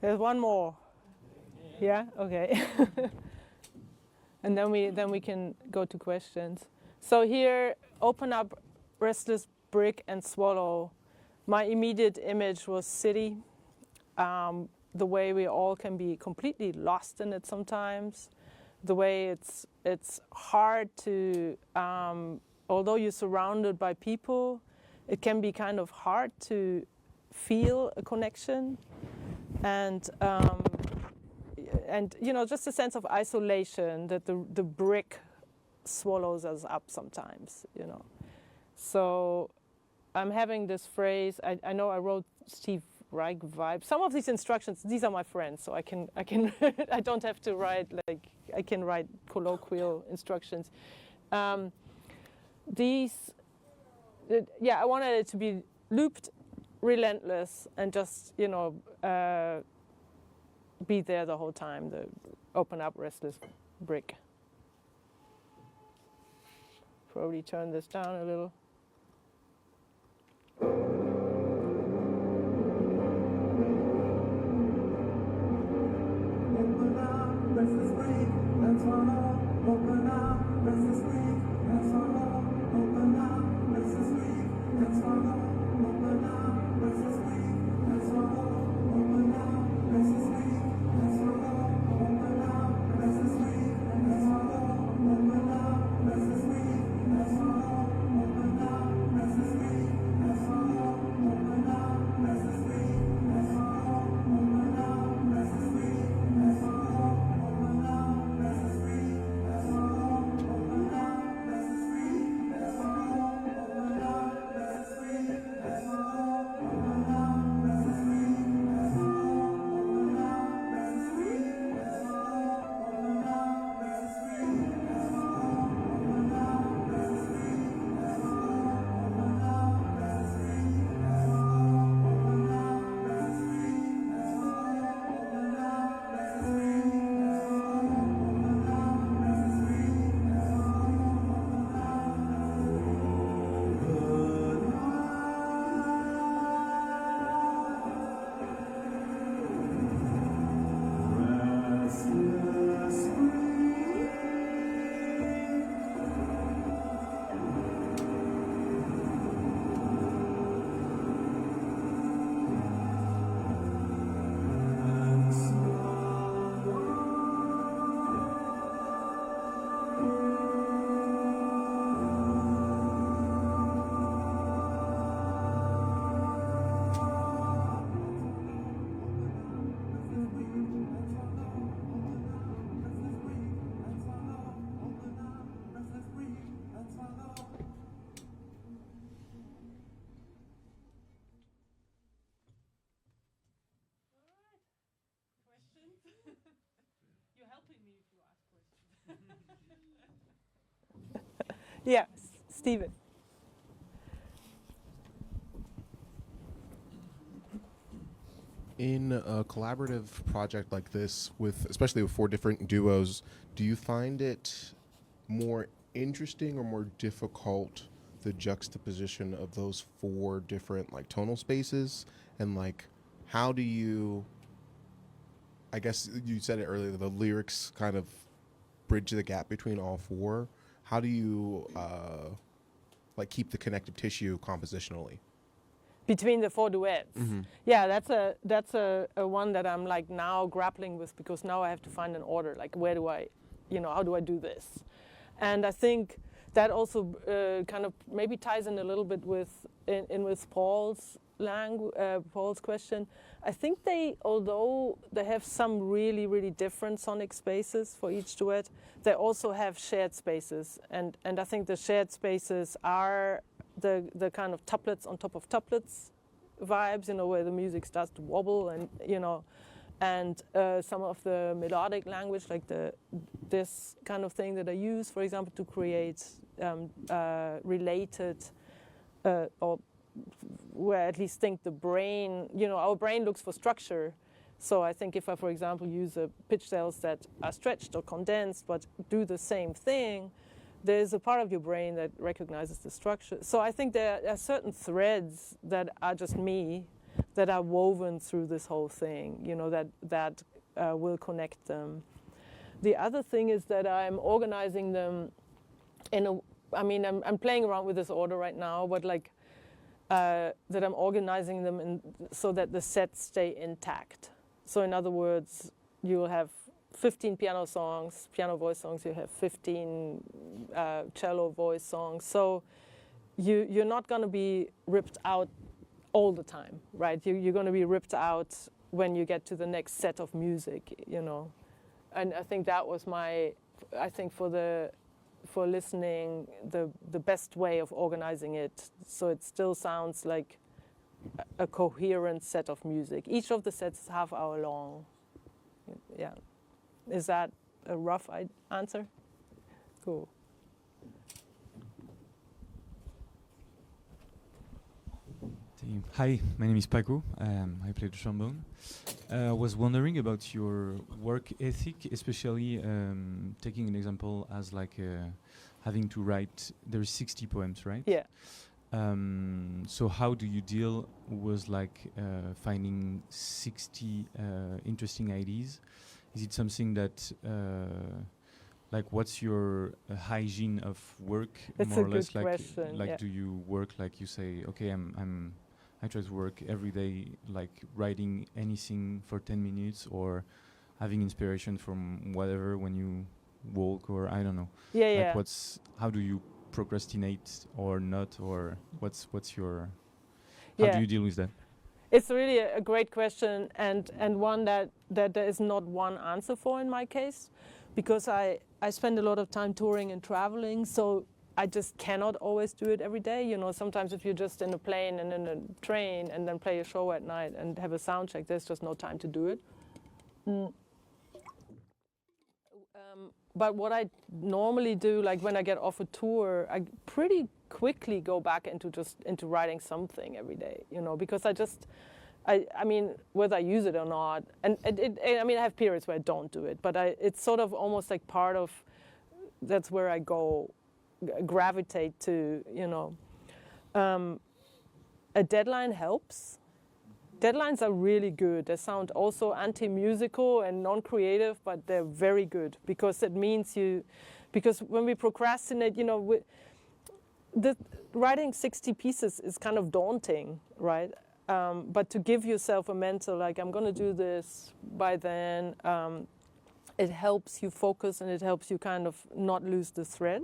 There's one more. Yeah? Okay. And then we can go to questions. So here, open up, restless brick and swallow. My immediate image was city. The way we all can be completely lost in it sometimes. The way it's hard to, although you're surrounded by people, it can be kind of hard to feel a connection. And you know, just a sense of isolation that the brick swallows us up sometimes, you know. So I'm having this phrase, I know I wrote Steve Reich vibe. Some of these instructions, these are my friends, so I can I don't have to write, like, I can write colloquial instructions. I wanted it to be looped, relentless, and just, you know, be there the whole time, the open up, restless brick. Probably turn this down a little. Yeah, Stephen. In a collaborative project like this, especially with 4 different duos, do you find it more interesting or more difficult, the juxtaposition of those 4 different like tonal spaces? And like, how do you, I guess you said it earlier, the lyrics kind of bridge the gap between all 4. How do you like keep the connective tissue compositionally? Between the 4 duets. Mm-hmm. Yeah, that's a one that I'm like now grappling with, because now I have to find an order. Like, where do I, you know, how do I do this? And I think that also kind of maybe ties in a little bit with with Paul's question. I think although they have some really, really different sonic spaces for each duet, they also have shared spaces. And I think the shared spaces are the kind of tuplets on top of tuplets vibes, you know, where the music starts to wobble, and, you know, and some of the melodic language, like this kind of thing that I use, for example, to create related or where I at least think the brain, you know, our brain looks for structure. So I think if I, for example, use pitch cells that are stretched or condensed but do the same thing, there's a part of your brain that recognizes the structure. So I think there are certain threads that are just me that are woven through this whole thing, you know, that will connect them. The other thing is that I'm organizing them in a, I mean, I'm playing around with this order right now, but like, that I'm organizing them so that the sets stay intact. So in other words, you will have 15 piano songs, piano voice songs, you have 15 cello voice songs. So you're not going to be ripped out all the time, right? You're going to be ripped out when you get to the next set of music, you know. And I think that was for listening, the best way of organizing it, so it still sounds like a coherent set of music. Each of the sets is half hour long. Yeah. Is that a rough answer? Cool. Hi, my name is Paco. I play the trombone. I was wondering about your work ethic, especially taking an example as like having to write. There's 60 poems, right? Yeah. So how do you deal with like finding 60 interesting ideas? Is it something that like what's your hygiene of work? That's more a or good less like question. like Yeah. do you work like you say, okay, I try to work every day, like writing anything for 10 minutes or having inspiration from whatever when you walk, or I don't know. Yeah, Like yeah. how do you procrastinate or not, or what's your, how Yeah. do you deal with that? It's really a great question, and one that there is not one answer for in my case, because I spend a lot of time touring and traveling, so I just cannot always do it every day. You know, sometimes if you're just in a plane and in a train and then play a show at night and have a sound check, there's just no time to do it. But what I normally do, like when I get off a tour, I pretty quickly go back into writing something every day, you know, because I mean, whether I use it or not, and I mean, I have periods where I don't do it, but it's sort of almost like part of, that's where I gravitate to, you know. A deadline helps. Deadlines are really good. They sound also anti-musical and non-creative, but they're very good because it means because when we procrastinate, you know, writing 60 pieces is kind of daunting, right? But to give yourself a mental, like, I'm going to do this by then, it helps you focus and it helps you kind of not lose the thread.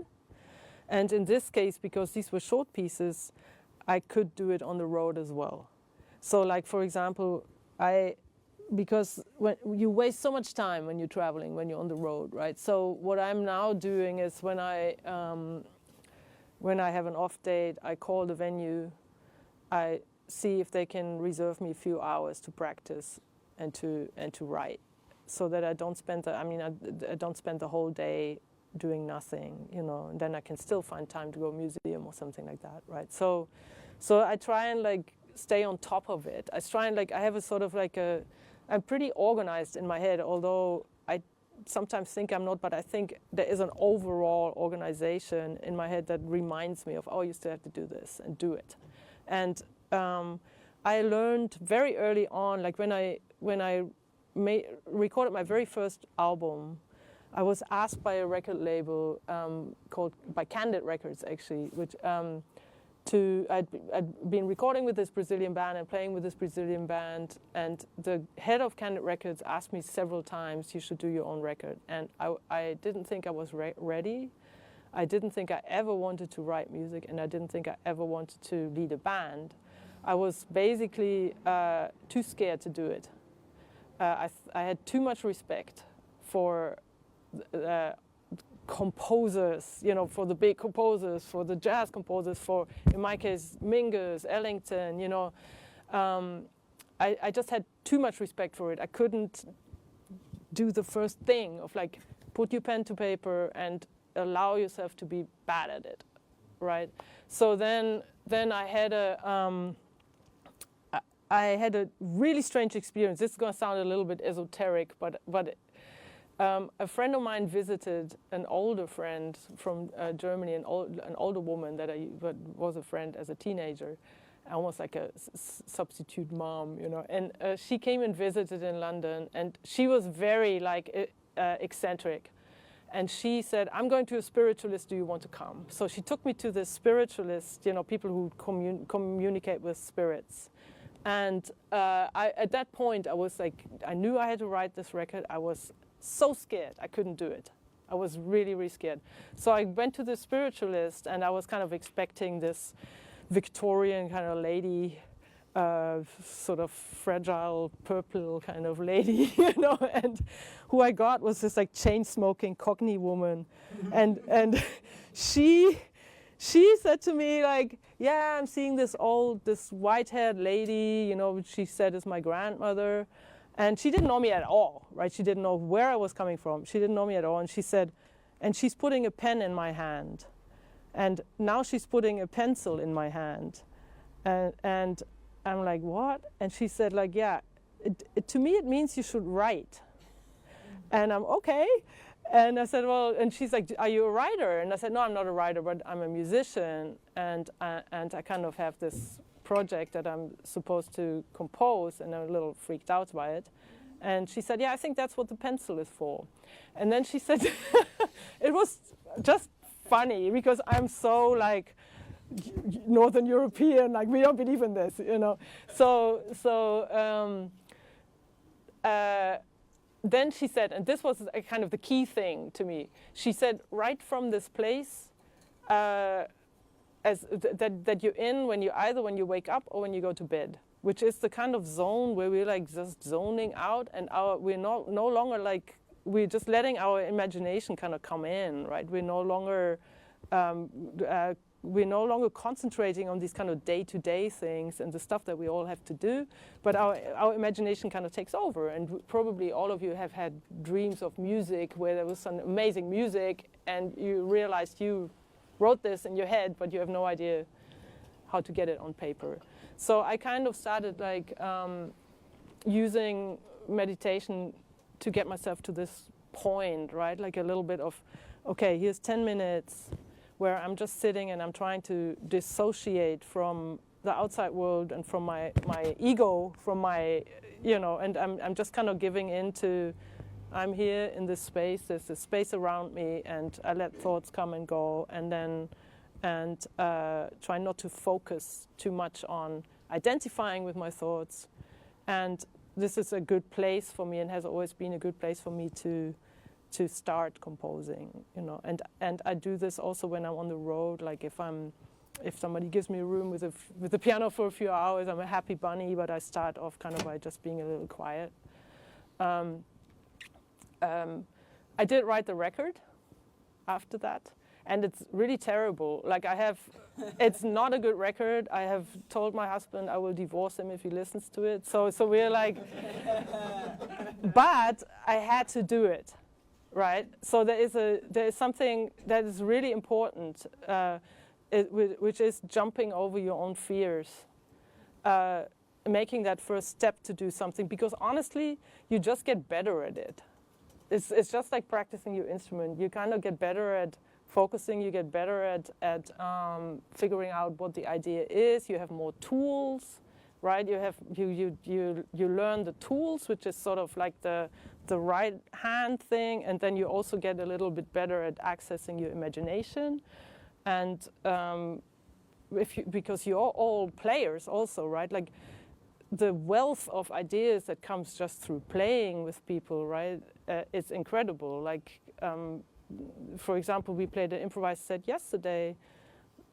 And in this case, because these were short pieces, I could do it on the road as well. So like, for example, because when you waste so much time when you're traveling, when you're on the road, right? So what I'm now doing is when I have an off date, I call the venue, I see if they can reserve me a few hours to practice and to write, so that I don't spend I don't spend the whole day doing nothing, you know, and then I can still find time to go to a museum or something like that, right? So I try and like stay on top of it. I try and like, I have a sort of like I'm pretty organized in my head, although I sometimes think I'm not, but I think there is an overall organization in my head that reminds me of, oh, you still have to do this and do it. And I learned very early on, like when I recorded my very first album, I was asked by a record label by Candid Records actually, which I'd been recording with this Brazilian band and playing with this Brazilian band, and the head of Candid Records asked me several times, you should do your own record. And I didn't think I was ready. I didn't think I ever wanted to write music, and I didn't think I ever wanted to lead a band. I was basically too scared to do it. I had too much respect for composers, you know, for the big composers, for the jazz composers, for, in my case, Mingus, Ellington, you know. I just had too much respect for it. I couldn't do the first thing of like, put your pen to paper and allow yourself to be bad at it, right? So then I had a really strange experience. This is going to sound a little bit esoteric, but a friend of mine visited an older friend from Germany, an older woman that was a friend as a teenager, almost like a substitute mom, you know. And she came and visited in London, and she was very like eccentric. And she said, I'm going to a spiritualist, do you want to come? So she took me to this spiritualist, you know, people who communicate with spirits. And at that point, I was like, I knew I had to write this record. I was so scared I couldn't do it. I was really, really scared. So I went to the spiritualist, and I was kind of expecting this Victorian kind of lady, sort of fragile purple kind of lady, you know, and who I got was this like chain-smoking Cockney woman. And she said to me like, yeah, I'm seeing this white-haired lady, you know, she said is my grandmother. And she didn't know me at all, right? She didn't know where I was coming from. She didn't know me at all. And she said, and she's putting a pen in my hand. And now she's putting a pencil in my hand. And I'm like, what? And she said, like, yeah, to me it means you should write. And I'm, okay. And I said, well, and she's like, are you a writer? And I said, no, I'm not a writer, but I'm a musician. And I kind of have this project that I'm supposed to compose, and I'm a little freaked out by it. And she said, yeah, I think that's what the pencil is for. And then she said, it was just funny because I'm so like Northern European, like we don't believe in this, you know. Then she said, and this was a kind of the key thing to me, she said, right from this place that you're in when you wake up or when you go to bed, which is the kind of zone where we're like just zoning out, and we're no longer like, we're just letting our imagination kind of come in, right? We're no longer concentrating on these kind of day-to-day things and the stuff that we all have to do, but our imagination kind of takes over. And probably all of you have had dreams of music where there was some amazing music and you realized you wrote this in your head, but you have no idea how to get it on paper. So I kind of started like using meditation to get myself to this point, right? Like a little bit of, okay, here's 10 minutes where I'm just sitting and I'm trying to dissociate from the outside world and from my ego, from my, you know, and I'm just kind of giving into, I'm here in this space, there's this space around me, and I let thoughts come and go, and then, try not to focus too much on identifying with my thoughts. And this is a good place for me, and has always been a good place for me to start composing, you know. And I do this also when I'm on the road. Like if somebody gives me a room with the piano for a few hours, I'm a happy bunny, but I start off kind of by just being a little quiet. I did write the record after that, and it's really terrible. Like it's not a good record. I have told my husband I will divorce him if he listens to it. So we're like, but I had to do it, right? So there is something that is really important, which is jumping over your own fears, making that first step to do something, because honestly, you just get better at it. It's just like practicing your instrument. You kind of get better at focusing. You get better at figuring out what the idea is. You have more tools, right? You learn the tools, which is sort of like the right hand thing, and then you also get a little bit better at accessing your imagination, and because you're all players also, right? Like the wealth of ideas that comes just through playing with people, right? It's incredible. Like, for example, we played an improvised set yesterday.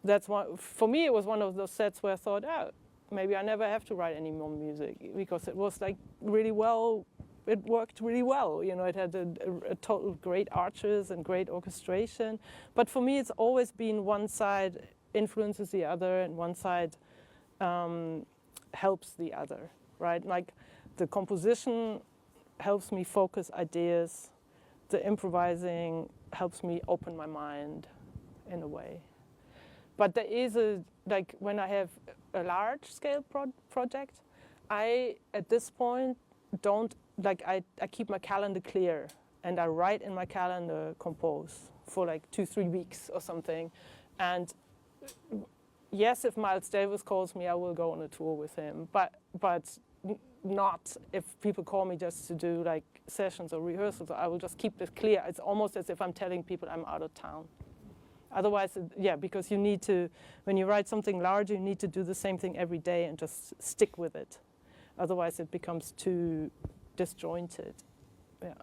That's one, for me, it was one of those sets where I thought, oh, maybe I never have to write any more music, because it was like really well, it worked really well. You know, it had a total great arches and great orchestration. But for me, it's always been one side influences the other, and one side helps the other, right? Like the composition helps me focus ideas. The improvising helps me open my mind in a way. But there is like when I have a large scale project, I, at this point, don't, like I keep my calendar clear, and I write in my calendar compose for like 2-3 weeks or something. And yes, if Miles Davis calls me, I will go on a tour with him. But not if people call me just to do like sessions or rehearsals. I will just keep this clear. It's almost as if I'm telling people I'm out of town. Otherwise, because you need to, when you write something large, you need to do the same thing every day and just stick with it. Otherwise, it becomes too disjointed. Yeah.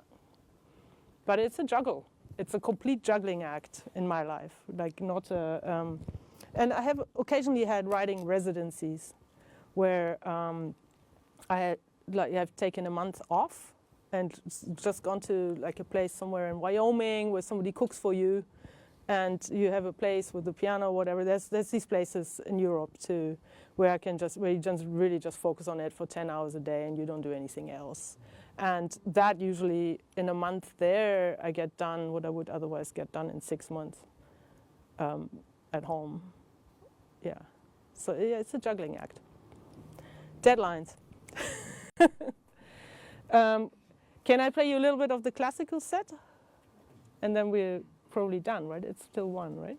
But it's a juggle. It's a complete juggling act in my life. Like not a, and I have occasionally had writing residencies where I've taken a month off and just gone to like a place somewhere in Wyoming where somebody cooks for you. And you have a place with the piano or whatever. There's these places in Europe too, where you just really just focus on it for 10 hours a day and you don't do anything else. And that usually in a month there, I get done what I would otherwise get done in 6 months at home. Yeah, so yeah, it's a juggling act. Deadlines. Can I play you a little bit of the classical set? And then we're probably done, right? It's still one, right?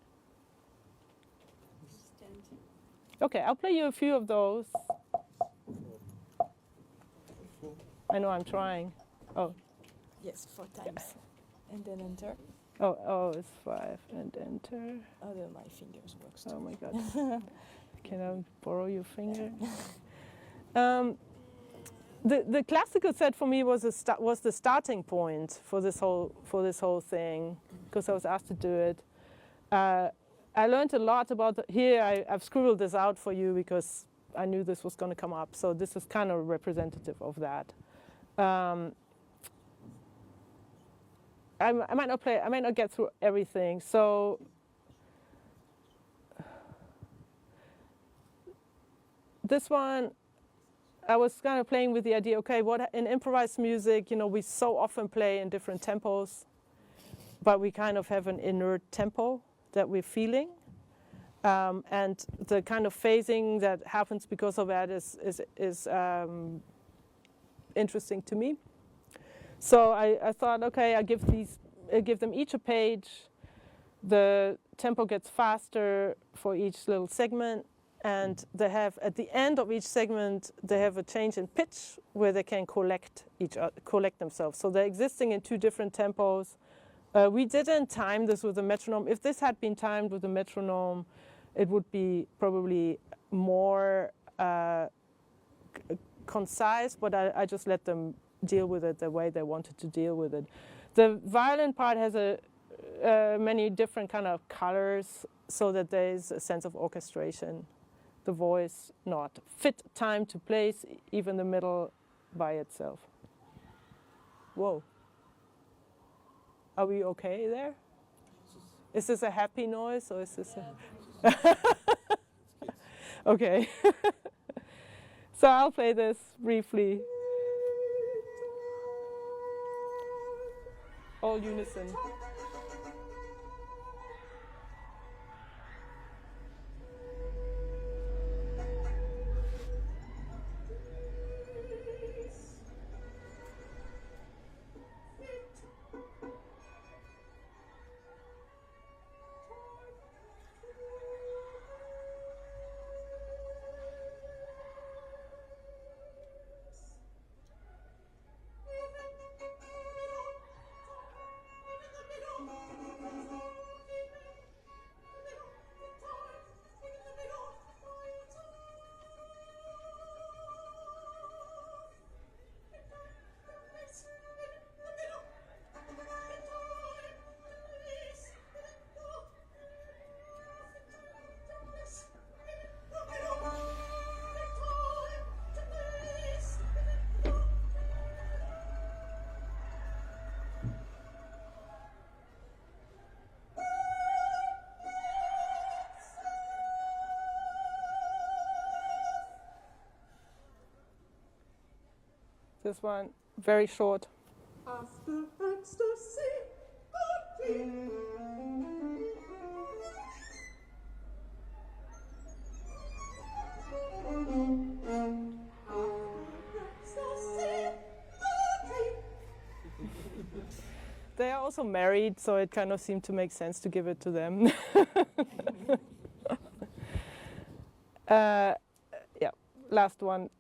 Okay, I'll play you a few of those. I know I'm trying. Oh. Yes, 4 times. Yes. And then enter. Oh, it's 5 and enter. Oh, then my fingers work too. Oh my God. Can I borrow your finger? The classical set for me was the starting point for this whole thing, because I was asked to do it. I learned a lot about I've scribbled this out for you because I knew this was going to come up. So this is kind of representative of that. I might not get through everything. So this one, I was kind of playing with the idea, okay, what in improvised music, we so often play in different tempos, but we kind of have an inert tempo that we're feeling. And the kind of phasing that happens because of that is interesting to me. So I thought, okay, I give them each a page. The tempo gets faster for each little segment. And they have, at the end of each segment, they have a change in pitch where they can collect themselves. So they're existing in 2 different tempos. We didn't time this with a metronome. If this had been timed with a metronome, it would be probably more concise, but I just let them deal with it the way they wanted to deal with it. The violin part has many different kind of colors so that there's a sense of orchestration. The voice not fit time to place, even the middle by itself. Whoa. Are we okay there? Is this a happy noise or is this a... Okay. So I'll play this briefly. All unison. This one, very short. After ecstasy, They are also married, so it kind of seemed to make sense to give it to them. Yeah, last one.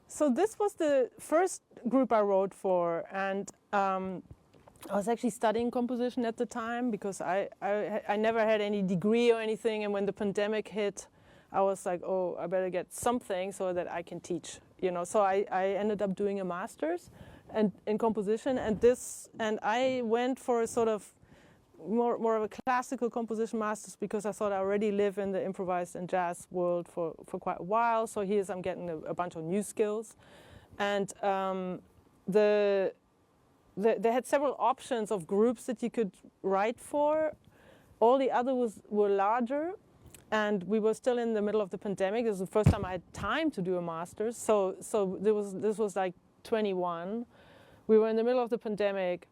So this was the first group I wrote for, and I was actually studying composition at the time because I never had any degree or anything, and when the pandemic hit, I was like, oh, I better get something so that I can teach, you know. So I ended up doing a master's in composition, and I went for a sort of more of a classical composition master's because I thought I already live in the improvised and jazz world for quite a while. So here's I'm getting a bunch of new skills, and they had several options of groups that you could write for. All the others were larger, and we were still in the middle of the pandemic. This was the first time I had time to do a master's. So this was like 21. We were in the middle of the pandemic,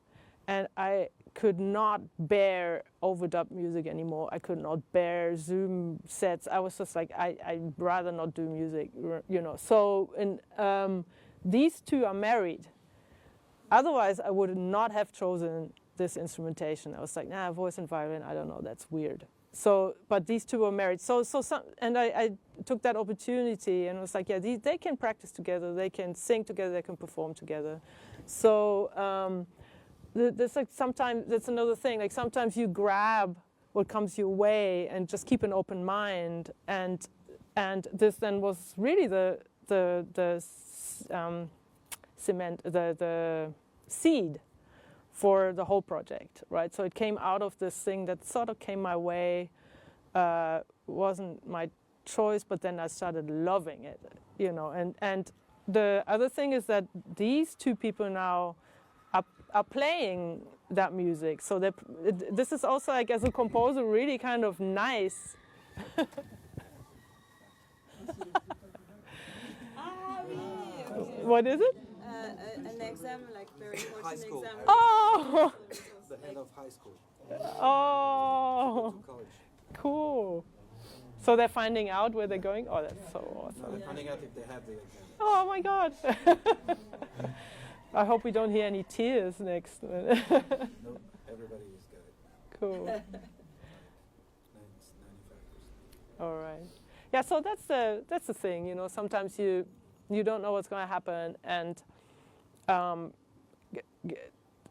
and I could not bear overdub music anymore. I could not bear Zoom sets. I was just like, I'd rather not do music, you know. So these two are married. Otherwise, I would not have chosen this instrumentation. I was like, nah, voice and violin, I don't know, that's weird. So, but these two were married. And I took that opportunity and was like, yeah, they can practice together, they can sing together, they can perform together. So there's like sometimes, that's another thing, like sometimes you grab what comes your way and just keep an open mind. And this then was really the cement, the seed for the whole project, right? So it came out of this thing that sort of came my way, wasn't my choice, but then I started loving it, you know. And the other thing is that these two people now are are playing that music. So this is also, like, as a composer, really kind of nice. What is it? An exam, like very important High school. exam. Oh! The head of high school. Oh! To college. Cool. So they're finding out where they're going? Oh, that's so awesome. They're finding out if they have the exam. Oh my God. I hope we don't hear any tears next. No, everybody's got it. Cool. 95%. All right. Yeah, so that's the thing, you know, sometimes you don't know what's going to happen, and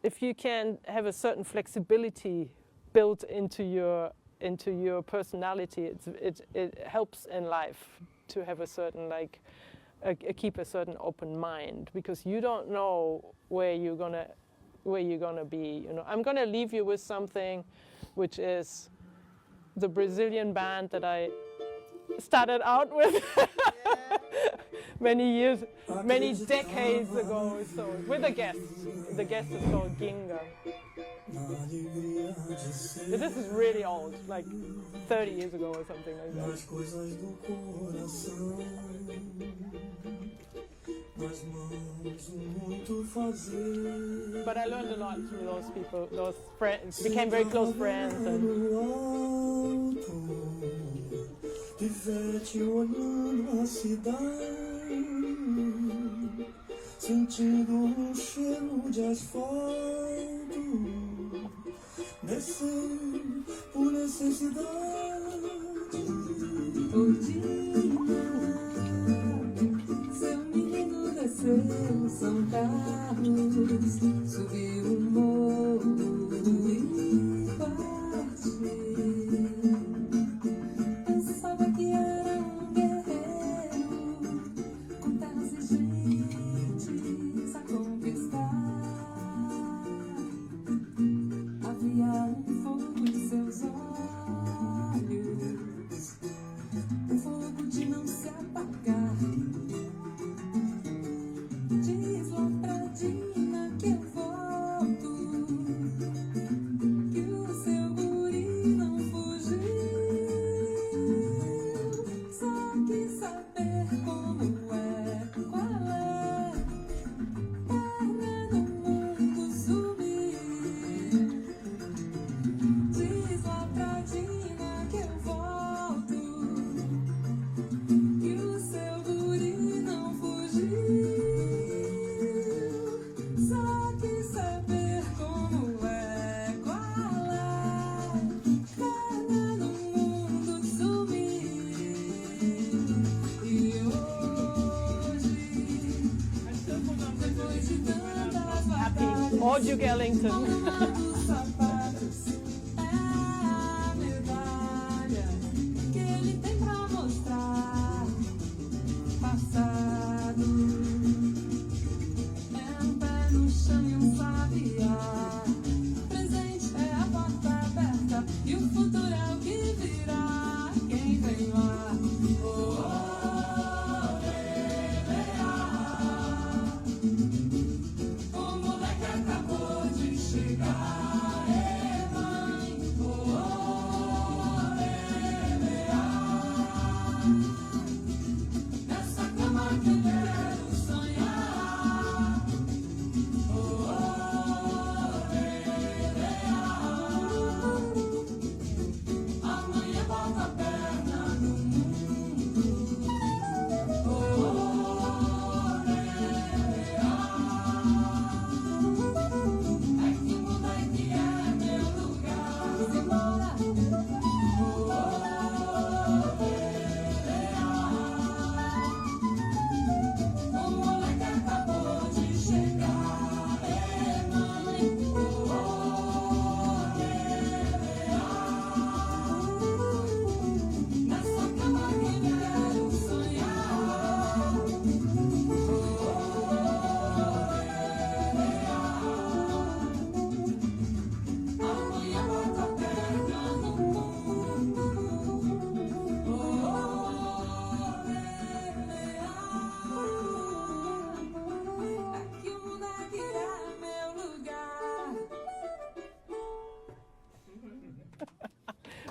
if you can have a certain flexibility built into your personality, it helps in life to have a certain, like, keep a certain open mind, because you don't know where you're gonna be. You know, I'm gonna leave you with something, which is the Brazilian band that I started out with many decades ago. So with a guest. The guest is called Ginga. This is really old, like 30 years ago or something like that. But I learned a lot from those people, those friends, became very close friends. Sentindo cheiro de asfalto, descer por necessidade. Seu menino desceu São Carlos, subiu o morro e partiu. Pensava que era guerreiro, com terras e gentes a conquistar. Havia fogo em seus olhos, fogo de não se apagar. Diz lá pra Dina que eu volto, que o seu guri não fugiu. Só quis saber como é, qual é, perna no mundo sumir. Diz lá pra Dina que eu volto, que o seu guri não fugiu. Só quis saber como é, qual é, perna no mundo sumir. E hoje, depois de tantas batalhas, Audio Gellington. dos sapatos, é a medalha que ele tem pra mostrar. Passado é um pé no chão e um sabiá. Presente é a porta aberta e o futuro é o que virá. Quem vem lá? O moleque acabou de chegar.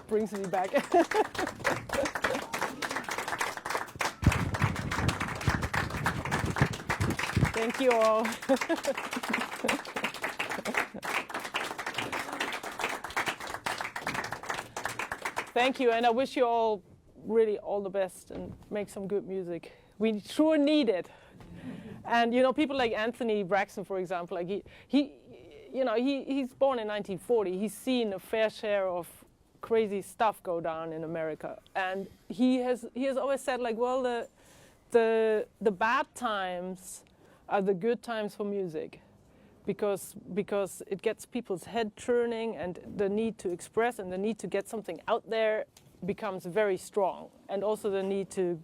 brings me back. Thank you all. Thank you, and I wish you all really all the best and make some good music. We sure need it. And you know, people like Anthony Braxton, for example, like he's born in 1940. He's seen a fair share of crazy stuff go down in America, and he has always said, like, well, the bad times are the good times for music, because it gets people's head turning, and the need to express and the need to get something out there becomes very strong, and also the need to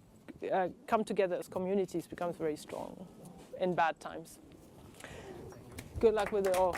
come together as communities becomes very strong in bad times. Good luck with it all.